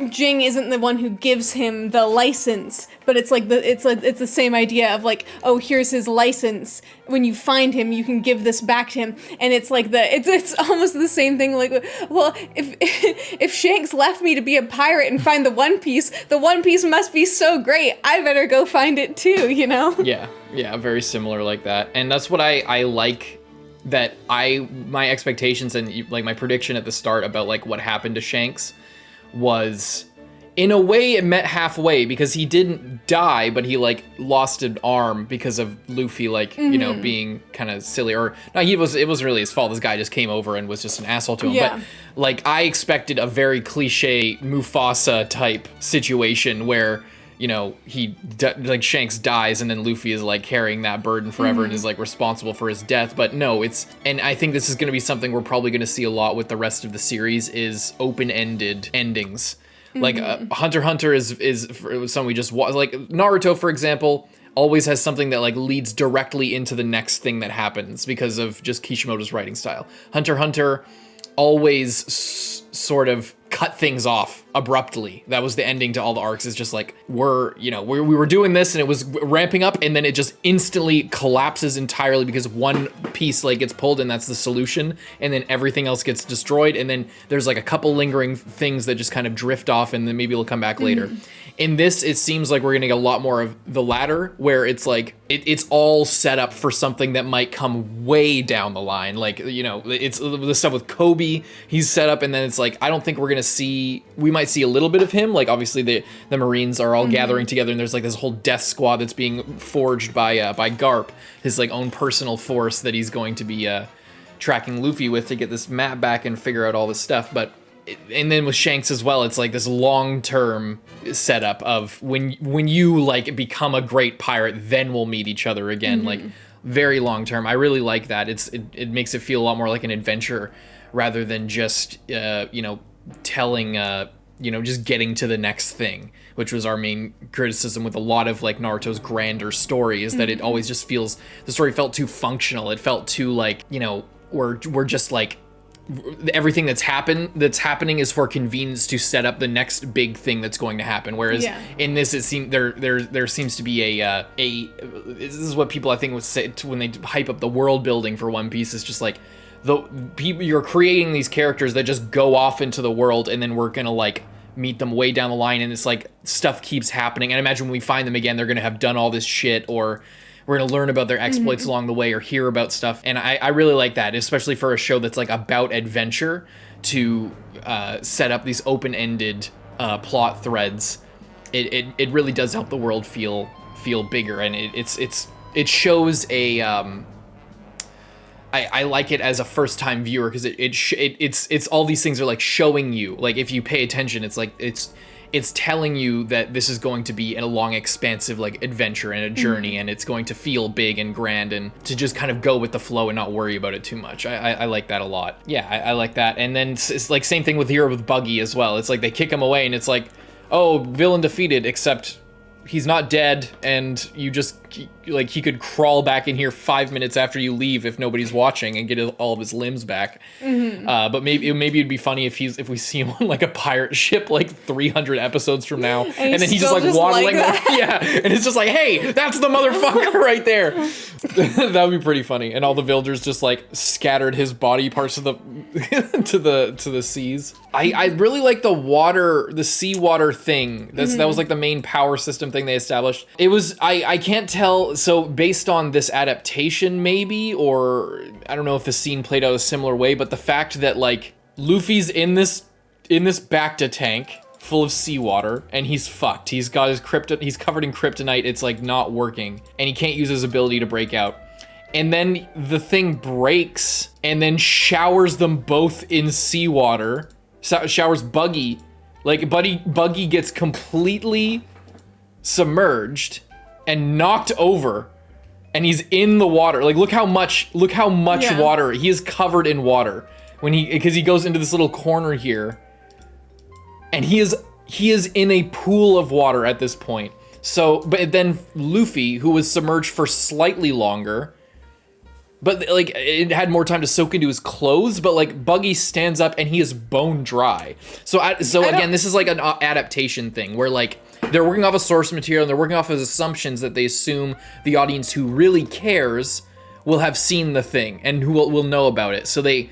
S2: Jing isn't the one who gives him the license, but it's the same idea of like, oh, here's his license. When you find him, you can give this back to him, and it's like it's almost the same thing. Like, well, if Shanks left me to be a pirate and find the One Piece must be so great. I better go find it too.
S1: Yeah, very similar like that, and that's what I like. That my expectations and like my prediction at the start about like what happened to Shanks was, in a way, it met halfway, because he didn't die, but he like lost an arm because of Luffy being kind of silly, or no, it was really his fault. This guy just came over and was just an asshole to him.
S2: Yeah.
S1: But like I expected a very cliche Mufasa type situation where Shanks dies and then Luffy is like carrying that burden forever and is like responsible for his death. But no, and I think this is going to be something we're probably going to see a lot with the rest of the series, is open-ended endings. Like Hunter x Hunter is something we just watch. Like Naruto, for example, always has something that like leads directly into the next thing that happens because of just Kishimoto's writing style. Hunter x Hunter always sort of cut things off abruptly. That was the ending to all the arcs, is just like, we were doing this and it was ramping up, and then it just instantly collapses entirely because one piece like gets pulled and that's the solution, and then everything else gets destroyed, and then there's like a couple lingering things that just kind of drift off and then maybe it'll come back later. In this, it seems like we're gonna get a lot more of the latter, where it's like it's all set up for something that might come way down the line. Like, it's the stuff with Koby, he's set up, and then it's like, I don't think we might see a little bit of him. Like, obviously the Marines are all gathering together, and there's like this whole death squad that's being forged by Garp, his like own personal force that he's going to be tracking Luffy with to get this map back and figure out all this stuff. But and then with Shanks as well, it's like this long-term setup of when you like become a great pirate, then we'll meet each other again. Like, very long-term. I really like that. It makes it feel a lot more like an adventure rather than just telling just getting to the next thing, which was our main criticism with a lot of like Naruto's grander story, is that it always just feels, the story felt too functional. It felt too like, we're just like, everything that's happening is for convenience to set up the next big thing that's going to happen. Whereas in this, it seems there seems to be a this is what people I think would say when they hype up the world building for One Piece, is just like, you're creating these characters that just go off into the world, and then we're gonna like meet them way down the line, and it's like stuff keeps happening, and I imagine when we find them again, they're gonna have done all this shit, or we're gonna learn about their exploits along the way, or hear about stuff. And I really like that, especially for a show that's like about adventure, to set up these open-ended plot threads it really does help the world feel bigger, and it shows a I like it as a first time viewer because it's all these things are like showing you, like if you pay attention, it's like it's telling you that this is going to be a long, expansive like adventure and a journey, and it's going to feel big and grand, and to just kind of go with the flow and not worry about it too much. I like that a lot. Yeah, I like that. And then it's like same thing with here with Buggy as well. It's like they kick him away, and it's like, oh, villain defeated, except he's not dead, and you just, like, he could crawl back in here 5 minutes after you leave if nobody's watching and get all of his limbs back. But maybe it'd be funny if we see him on like a pirate ship like 300 episodes from now, and then he's just like waddling. Yeah, and it's just like, hey, that's the motherfucker right there. That would be pretty funny. And all the villagers just like scattered his body parts of the to the seas. I really like the seawater thing. That was like the main power system thing they established. It was I can't tell, so based on this adaptation maybe, or I don't know if the scene played out a similar way, but the fact that like Luffy's in this Bacta tank full of seawater, and he's fucked. He's got his he's covered in kryptonite. It's like not working, and he can't use his ability to break out. And then the thing breaks and then showers them both in seawater. Showers Buggy. Like Buggy gets completely submerged and knocked over, and he's in the water. Like look how much water. He is covered in water because he goes into this little corner here, and he is in a pool of water at this point. So, but then Luffy, who was submerged for slightly longer, but like it had more time to soak into his clothes, but like Buggy stands up and he is bone dry. So again, this is like an adaptation thing where like they're working off a source material and they're working off of assumptions that they assume the audience who really cares will have seen the thing and who will know about it. So they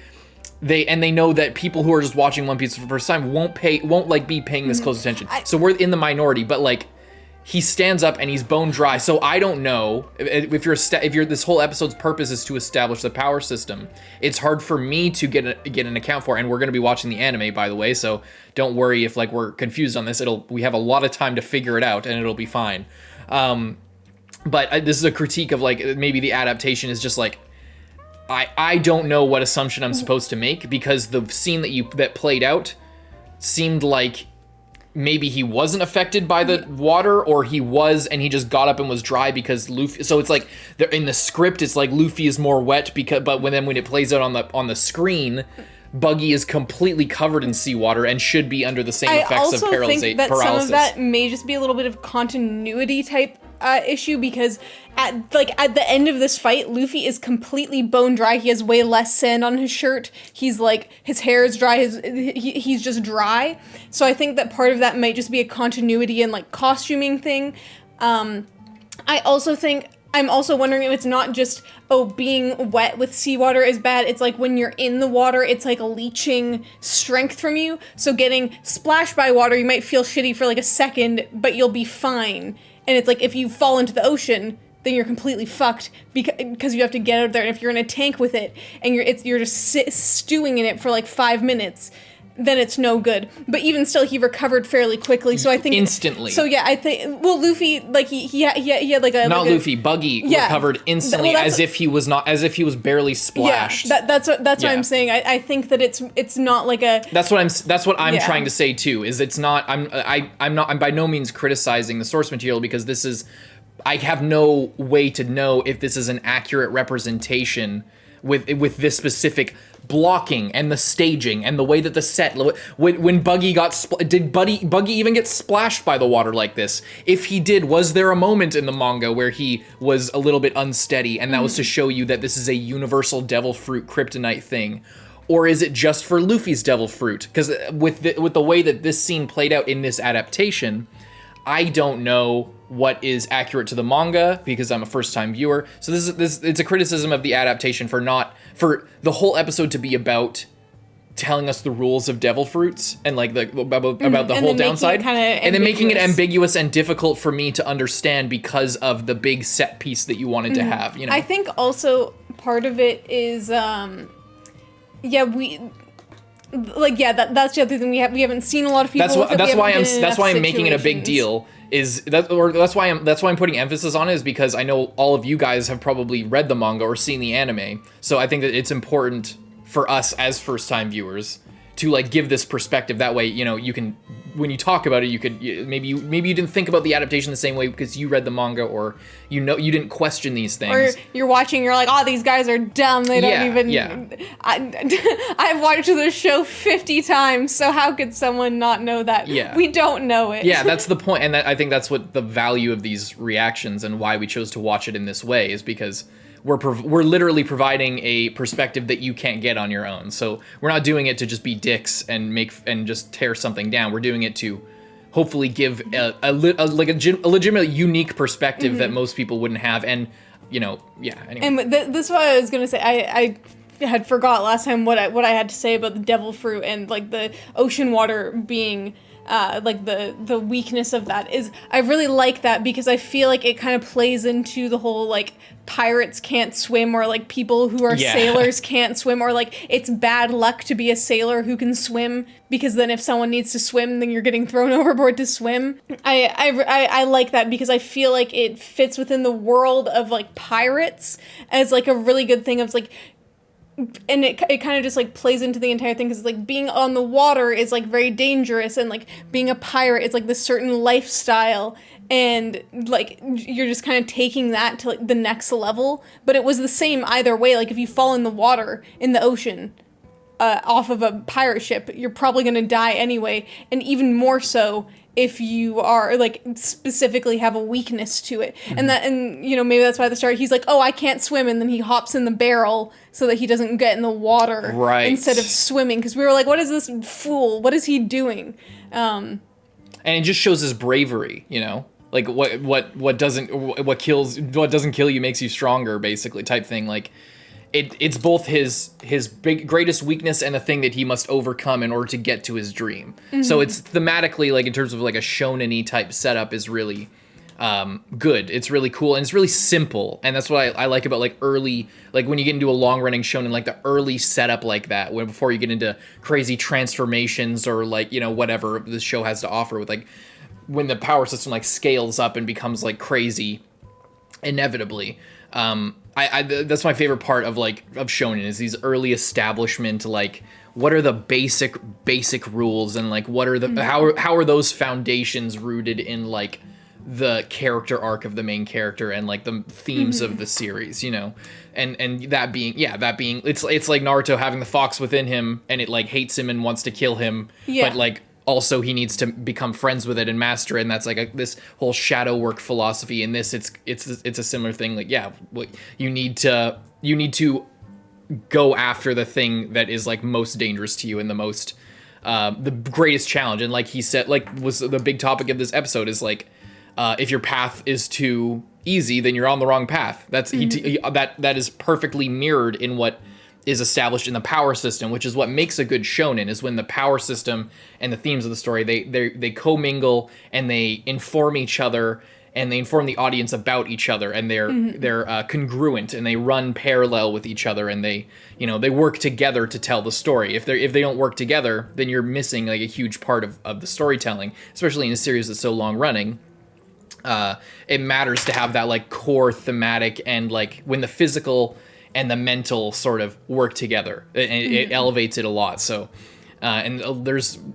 S1: know that people who are just watching One Piece for the first time won't like be paying this close attention. So we're in the minority, but like he stands up and he's bone dry. So I don't know if this whole episode's purpose is to establish the power system. It's hard for me to get an account for, and we're going to be watching the anime, by the way. So don't worry if like we're confused on this. We have a lot of time to figure it out, and it'll be fine. But this is a critique of like maybe the adaptation is just like I don't know what assumption I'm supposed to make, because the scene that played out seemed like maybe he wasn't affected by the water, or he was and he just got up and was dry because Luffy. So it's like in the script it's like Luffy is more wet but when it plays out on the screen, Buggy is completely covered in seawater and should be under the same effects of paralysis. I also think that some of that may just be a little bit of continuity type issue, because at the end of this fight, Luffy is completely bone dry. He has way less sand on his shirt. He's like, his hair is dry. He's just dry. So I think that part of that might just be a continuity and like costuming thing. I'm also wondering if it's not just, being wet with seawater is bad. It's like when you're in the water, it's like leeching strength from you. So getting splashed by water, you might feel shitty for like a second, but you'll be fine. And it's like if you fall into the ocean, then you're completely fucked because you have to get out of there. And if you're in a tank with it and you're just stewing in it for like 5 minutes, then it's no good. But even still, he recovered fairly quickly. So I think instantly.
S2: So yeah, I think Luffy, like he had like a
S1: Luffy, Buggy recovered instantly as if he was barely splashed.
S2: Yeah, that's what I'm saying. I think that it's not like a.
S1: That's what I'm trying to say too. Is it's not. I'm by no means criticizing the source material, because this is. I have no way to know if this is an accurate representation with this specific blocking and the staging and the way that the set, when Buggy did Buggy even get splashed by the water like this? If he did, was there a moment in the manga where he was a little bit unsteady, and that was to show you that this is a universal devil fruit kryptonite thing? Or is it just for Luffy's devil fruit? Because with the way that this scene played out in this adaptation, I don't know what is accurate to the manga, because I'm a first-time viewer. So it's a criticism of the adaptation for the whole episode to be about telling us the rules of devil fruits and like about the whole downside, and then making it ambiguous and difficult for me to understand because of the big set piece that you wanted to have. You know,
S2: I think also part of it is like, yeah, that's the other thing. We haven't seen a lot of people.
S1: That's why I'm making it a big deal. That's why I'm putting emphasis on it, is because I know all of you guys have probably read the manga or seen the anime. So I think that it's important for us as first time viewers to like give this perspective. That way, you know, you can, when you talk about it, you could maybe you didn't think about the adaptation the same way because you read the manga, or you know, you didn't question these things.
S2: Or you're watching, you're like, oh, these guys are dumb. They don't even.
S1: Yeah.
S2: I've watched this show 50 times, so how could someone not know that?
S1: Yeah.
S2: We don't know it.
S1: Yeah, that's the point, and I think that's what the value of these reactions and why we chose to watch it in this way is because we're literally providing a perspective that you can't get on your own. So we're not doing it to just be dicks and just tear something down. We're doing it to hopefully give a legitimate unique perspective that most people wouldn't have. And you know, yeah. Anyway.
S2: And this is what I was gonna say. I had forgot last time what I had to say about the devil fruit and like the ocean water being. Like the weakness of that is, I really like that because I feel like it kind of plays into the whole like pirates can't swim, or like people who are sailors can't swim, or like it's bad luck to be a sailor who can swim, because then if someone needs to swim, then you're getting thrown overboard to swim. I like that because I feel like it fits within the world of like pirates as like a really good thing of like. And it kind of just like plays into the entire thing, because like being on the water is like very dangerous, and like being a pirate is like this certain lifestyle, and like you're just kind of taking that to like the next level. But it was the same either way. Like if you fall in the water in the ocean off of a pirate ship, you're probably gonna die anyway, and even more so if you are like specifically have a weakness to it. And you know, maybe that's why at the start he's like, oh, I can't swim, and then he hops in the barrel so that he doesn't get in the water instead of swimming, because we were like, what is this fool, what is he doing? And
S1: it just shows his bravery, you know, like what doesn't kill you makes you stronger, basically, type thing. Like it's both his greatest weakness and the thing that he must overcome in order to get to his dream. So it's thematically, like in terms of like a shonen-y type setup, is really good. It's really cool, and it's really simple, and that's what I like about like early, like when you get into a long-running shonen, like the early setup like that, when before you get into crazy transformations or like, you know, whatever the show has to offer, with like when the power system like scales up and becomes like crazy inevitably. That's my favorite part of shonen, is these early establishment, like what are the basic rules, and like what are the how are those foundations rooted in like the character arc of the main character and like the themes of the series, you know, and that being it's like Naruto having the fox within him, and it like hates him and wants to kill him, but like also he needs to become friends with it and master it, and that's like this whole shadow work philosophy. In this, it's a similar thing. Like, yeah, you need to go after the thing that is like most dangerous to you and the most the greatest challenge. And like he said, like was the big topic of this episode, is like if your path is too easy, then you're on the wrong path. That's that is perfectly mirrored in what is established in the power system, which is what makes a good shonen, is when the power system and the themes of the story, they commingle, and they inform each other, and they inform the audience about each other, and they're congruent, and they run parallel with each other, and they work together to tell the story. If they don't work together, then you're missing like a huge part of the storytelling, especially in a series that's so long running. It matters to have that like core thematic, and like when the physical and the mental sort of work together, it elevates it a lot. So, and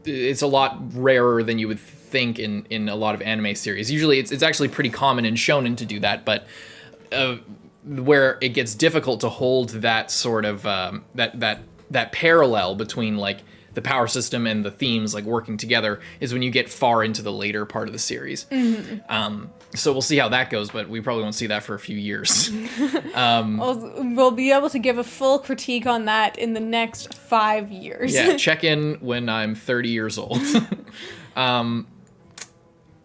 S1: it's a lot rarer than you would think in a lot of anime series. Usually it's actually pretty common in shonen to do that, but where it gets difficult to hold that sort of that parallel between like the power system and the themes like working together is when you get far into the later part of the series. So we'll see how that goes, but we probably won't see that for a few years.
S2: We'll be able to give a full critique on that in the next 5 years.
S1: Yeah, check in when I'm 30 years old.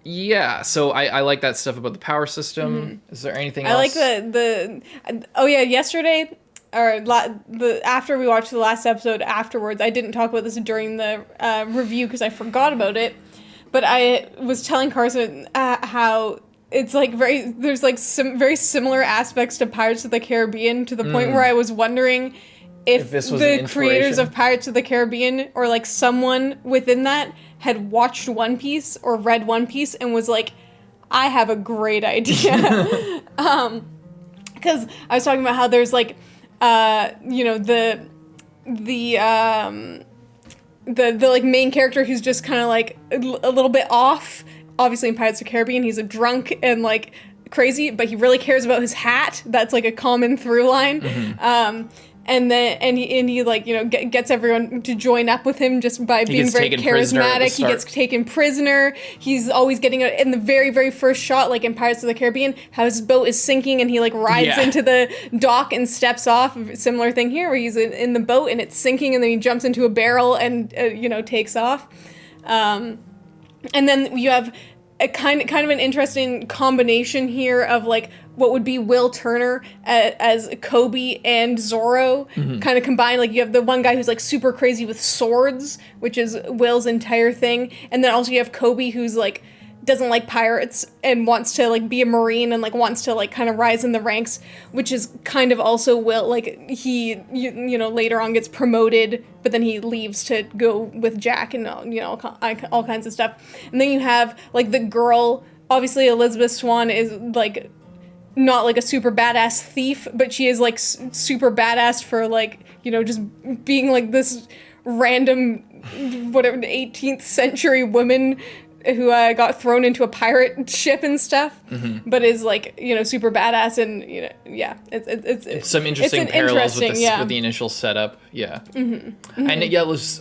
S1: Yeah, so I like that stuff about the power system. Is there anything else?
S2: I like yesterday, or after we watched the last episode afterwards, I didn't talk about this during the review because I forgot about it, but I was telling Carson how it's like there's like some very similar aspects to Pirates of the Caribbean, to the point where I was wondering if
S1: this was
S2: the
S1: an
S2: creators
S1: inspiration.
S2: of Pirates of the Caribbean or like someone within that had watched One Piece or read One Piece and was like, I have a great idea. Because I was talking about how there's like, you know, the like main character who's just kind of like a little bit off. Obviously in Pirates of the Caribbean, he's a drunk and like crazy, but he really cares about his hat. That's like a common through line.
S1: Mm-hmm.
S2: And he like, you know, gets everyone to join up with him just by being very charismatic. He gets taken prisoner. He's always getting in the very, very first shot, like in Pirates of the Caribbean, how his boat is sinking and he like rides into the dock and steps off. Similar thing here where he's in the boat and it's sinking and then he jumps into a barrel and, you know, takes off. And then you have a kind of an interesting combination here of like what would be Will Turner as Koby and Zoro kind of combined. Like you have the one guy who's like super crazy with swords, which is Will's entire thing. And then also you have Koby who's like doesn't like pirates and wants to like be a Marine and like wants to like kind of rise in the ranks, which is kind of also Will. Like he, you know, later on gets promoted, but then he leaves to go with Jack and, you know, all kinds of stuff. And then you have like the girl, obviously Elizabeth Swann is like not like a super badass thief, but she is like super badass for like, you know, just being like this random, whatever, 18th century woman who got thrown into a pirate ship and stuff, but is like, you know, super badass and, you know, yeah, it's
S1: some interesting parallels with the initial setup,
S2: Mm-hmm.
S1: And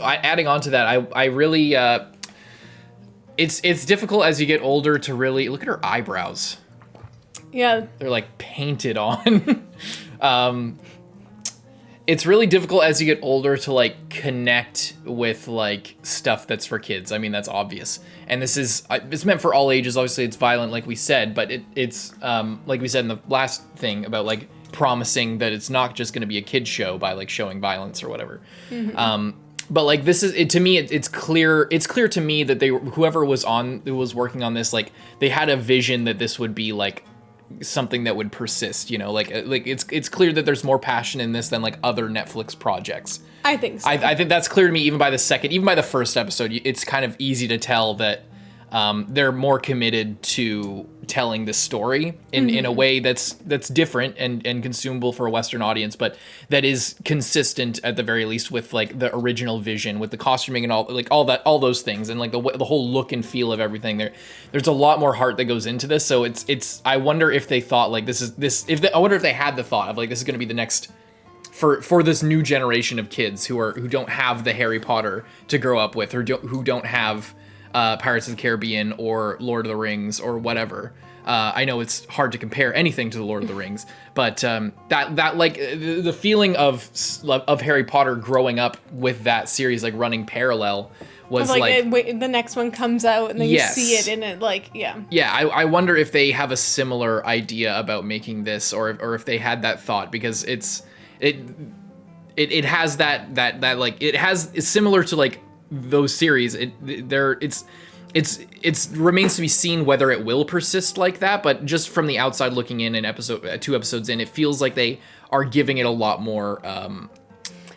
S1: adding on to that, I really, it's difficult as you get older to really look at her eyebrows.
S2: Yeah,
S1: they're like painted on. It's really difficult as you get older to like connect with like stuff that's for kids. I mean, that's obvious. And this is, it's meant for all ages. Obviously it's violent, like we said, but it's like we said in the last thing about like promising that it's not just going to be a kid's show by like showing violence or whatever. But like this is, to me, it's clear to me that whoever was working on this, like they had a vision that this would be like something that would persist, you know, like it's clear that there's more passion in this than like other Netflix projects.
S2: I think so.
S1: I think that's clear to me even by the first episode. It's kind of easy to tell that they're more committed to telling this story in a way that's different and consumable for a Western audience, but that is consistent at the very least with like the original vision, with the costuming and all those things, and like the whole look and feel of everything. There's a lot more heart that goes into this. So it's I wonder if they thought like I wonder if they had the thought of like this is going to be the next for this new generation of kids who don't have the Harry Potter to grow up with, or who don't have Pirates of the Caribbean or Lord of the Rings or whatever. I know it's hard to compare anything to the Lord of the Rings, but that like the feeling of Harry Potter growing up with that series like running parallel was like
S2: the next one comes out and then you see it in it, like
S1: I wonder if they have a similar idea about making this, or if they had that thought, because it has that like it's similar to like those series. It remains to be seen whether it will persist like that, but just from the outside looking in, two episodes in, it feels like they are giving it a lot more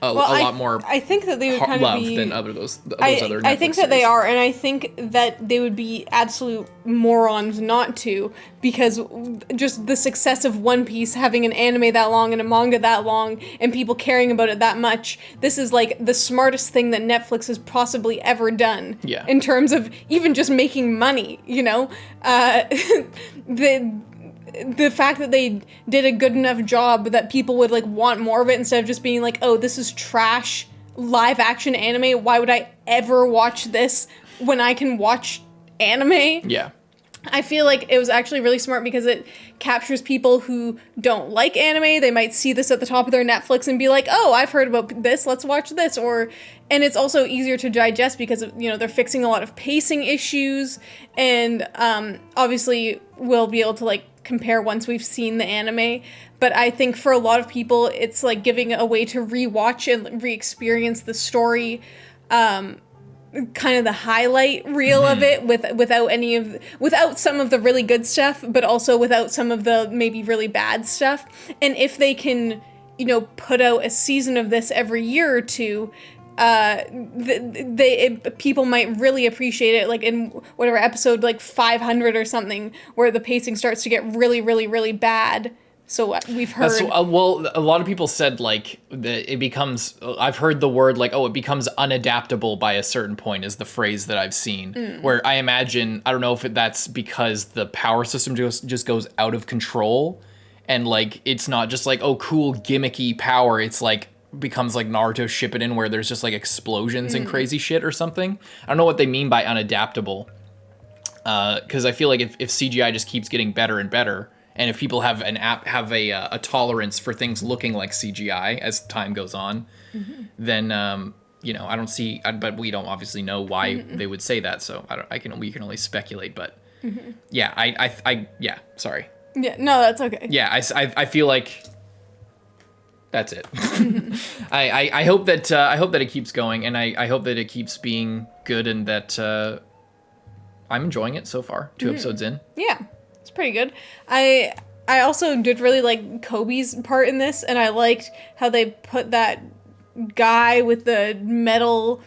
S2: I think that they would kind of be
S1: than those other Netflix
S2: I think that
S1: series.
S2: they are, and I think that they would be absolute morons not to, because just the success of One Piece having an anime that long and a manga that long and people caring about it that much, this is like the smartest thing that Netflix has possibly ever done.
S1: Yeah.
S2: In terms of even just making money, you know? The fact that they did a good enough job that people would like want more of it, instead of just being like, oh, this is trash live action anime. Why would I ever watch this when I can watch anime?
S1: Yeah.
S2: I feel like it was actually really smart because it captures people who don't like anime. They might see this at the top of their Netflix and be like, oh, I've heard about this, let's watch this. And it's also easier to digest because, you know, they're fixing a lot of pacing issues, and obviously we'll be able to like compare once we've seen the anime. But I think for a lot of people, it's like giving a way to rewatch and re-experience the story, kind of the highlight reel of it, without some of the really good stuff, but also without some of the maybe really bad stuff. And if they can put out a season of this every year or two, people might really appreciate it, like in whatever episode, like 500 or something, where the pacing starts to get really, really, really bad. So we've heard.
S1: Well, a lot of people said like that it becomes. I've heard the word like, it becomes unadaptable by a certain point is the phrase that I've seen. Where I imagine, I don't know if that's because the power system just goes out of control, and like it's not just like cool gimmicky power. It's like becomes like Naruto Shippuden where there's just like explosions and crazy shit or something. I don't know what they mean by unadaptable. Because I feel like if CGI just keeps getting better and better. And if people have a tolerance for things looking like CGI as time goes on, then I don't see. But we don't obviously know why they would say that. So we can only speculate. But yeah, sorry.
S2: Yeah, no, that's okay.
S1: Yeah, I feel like that's it. I hope that it keeps going, and I hope that it keeps being good, and that I'm enjoying it so far. 2 episodes in.
S2: Yeah. It's pretty good. I also did really like Koby's part in this, and I liked how they put that guy with the metal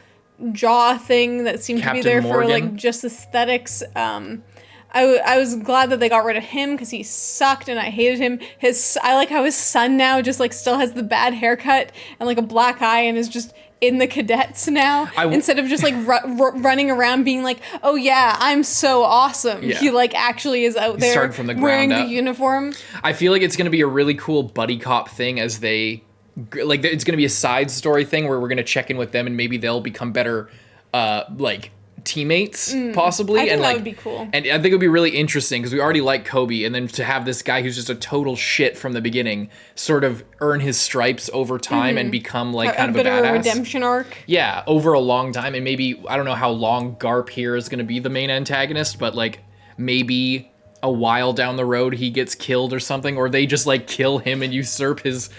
S2: jaw thing that seemed
S1: Captain
S2: to be there
S1: Morgan.
S2: for like just aesthetics. I was glad that they got rid of him because he sucked and I hated him. I like how his son now just like still has the bad haircut and like a black eye and is just in the cadets now instead of just like running around being like, oh yeah, I'm so awesome.
S1: Yeah.
S2: He like actually is out there
S1: from the
S2: wearing
S1: ground
S2: the uniform.
S1: I feel like it's going to be a really cool buddy cop thing as they like it's going to be a side story thing where we're going to check in with them and maybe they'll become better like teammates possibly.
S2: I think
S1: and
S2: that
S1: like
S2: would be cool.
S1: And I think it would be really interesting because we already like Koby, and then to have this guy who's just a total shit from the beginning sort of earn his stripes over time and become like kind of a
S2: bit
S1: badass.
S2: of a redemption arc.
S1: Yeah, over a long time. And maybe, I don't know how long Garp here is going to be the main antagonist, but like maybe a while down the road he gets killed or something, or they just like kill him and usurp his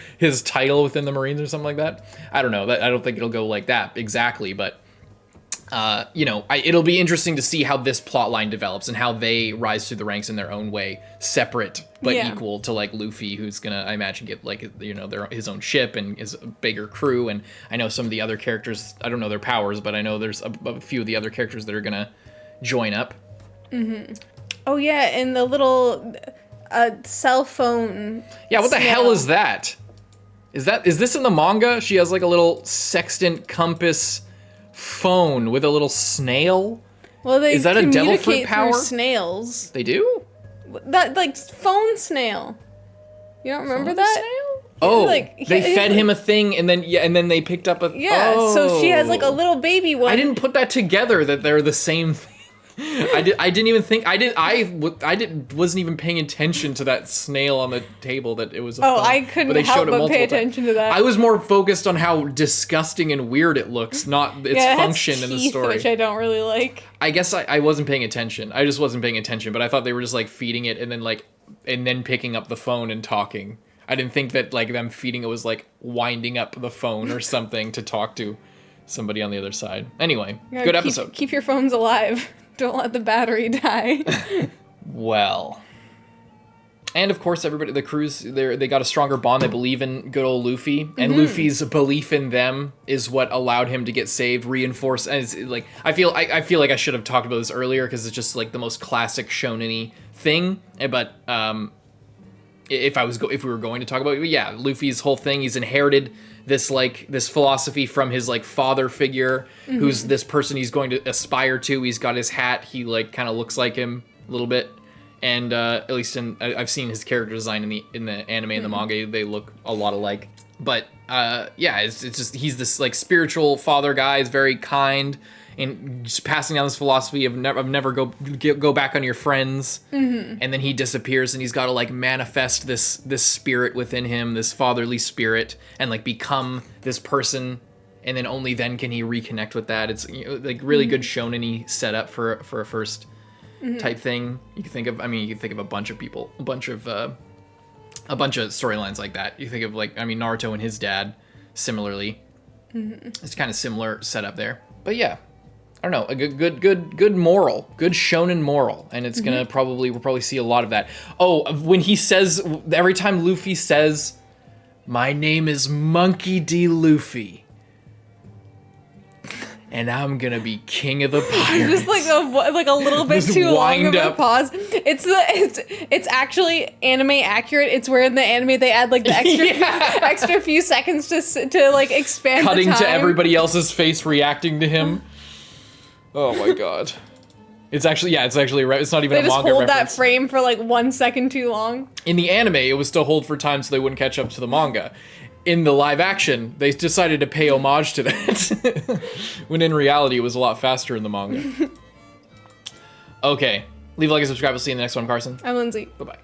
S1: title within the Marines or something like that. I don't know. I don't think it'll go like that exactly, but it'll be interesting to see how this plot line develops and how they rise through the ranks in their own way, separate but equal to like Luffy, who's gonna, I imagine, get like his own ship and his bigger crew. And I know some of the other characters, I don't know their powers, but I know there's a few of the other characters that are gonna join up.
S2: Oh yeah, and the little cell phone.
S1: Yeah, what the hell is that? Is this in the manga? She has like a little sextant compass phone with a little snail.
S2: Well, they
S1: is that a devil fruit power?
S2: Through snails.
S1: They do?
S2: That like phone snail. You don't remember that?
S1: Snail? Oh, like, they fed him a thing and then they picked up a
S2: so she has like a little baby one.
S1: I didn't put that together that they're the same thing. I didn't even think wasn't even paying attention to that snail on the table that it was a phone,
S2: I couldn't help but pay attention to that.
S1: I was more focused on how disgusting and weird it looks, not its function in the story,
S2: which I don't really like.
S1: I guess I wasn't paying attention. I just wasn't paying attention, but I thought they were just like feeding it and then picking up the phone and talking. I didn't think that like them feeding it was like winding up the phone or something to talk to somebody on the other side. Anyway, good episode.
S2: Keep your phones alive. Don't let the battery die.
S1: Well, and of course, everybody, the crews, they got a stronger bond. They believe in good old Luffy, and Luffy's belief in them is what allowed him to get saved, reinforced. And it's like I feel like I should have talked about this earlier because it's just like the most classic shonen-y thing. But if we were going to talk about it, yeah, Luffy's whole thing, he's inherited this philosophy from his like father figure, who's this person he's going to aspire to. He's got his hat, he like kind of looks like him a little bit, and at least I've seen his character design in the anime and the manga, they look a lot alike. But it's just he's this like spiritual father guy. He's very kind and just passing down this philosophy of never go back on your friends. And then he disappears and he's got to like manifest this spirit within him, this fatherly spirit, and like become this person. And then only then can he reconnect with that. It's like really good shonen-y setup for a first type thing. You can think of a bunch of people, a bunch of storylines like that. You think of like, Naruto and his dad, similarly. It's kind of similar setup there. But yeah, I don't know, a good moral, good shonen moral, and it's gonna we'll probably see a lot of that. Oh, when he says, every time Luffy says My name is Monkey D. Luffy. And I'm gonna be king of the pirates.
S2: Just like a little bit
S1: Just
S2: too long
S1: wind
S2: of a
S1: up.
S2: pause. It's actually anime accurate. It's where in the anime they add like the extra few seconds to like expand
S1: Cutting
S2: the time.
S1: to everybody else's face reacting to him. Oh my god. It's actually right. It's not even
S2: They
S1: a
S2: just
S1: manga
S2: hold
S1: reference.
S2: that frame for like 1 second too long.
S1: In the anime, it was to hold for time so they wouldn't catch up to the manga. In the live action, they decided to pay homage to that. When in reality, it was a lot faster in the manga. Okay. Leave a like and subscribe. We'll see you in the next one, Carson.
S2: I'm Lindsay.
S1: Bye-bye.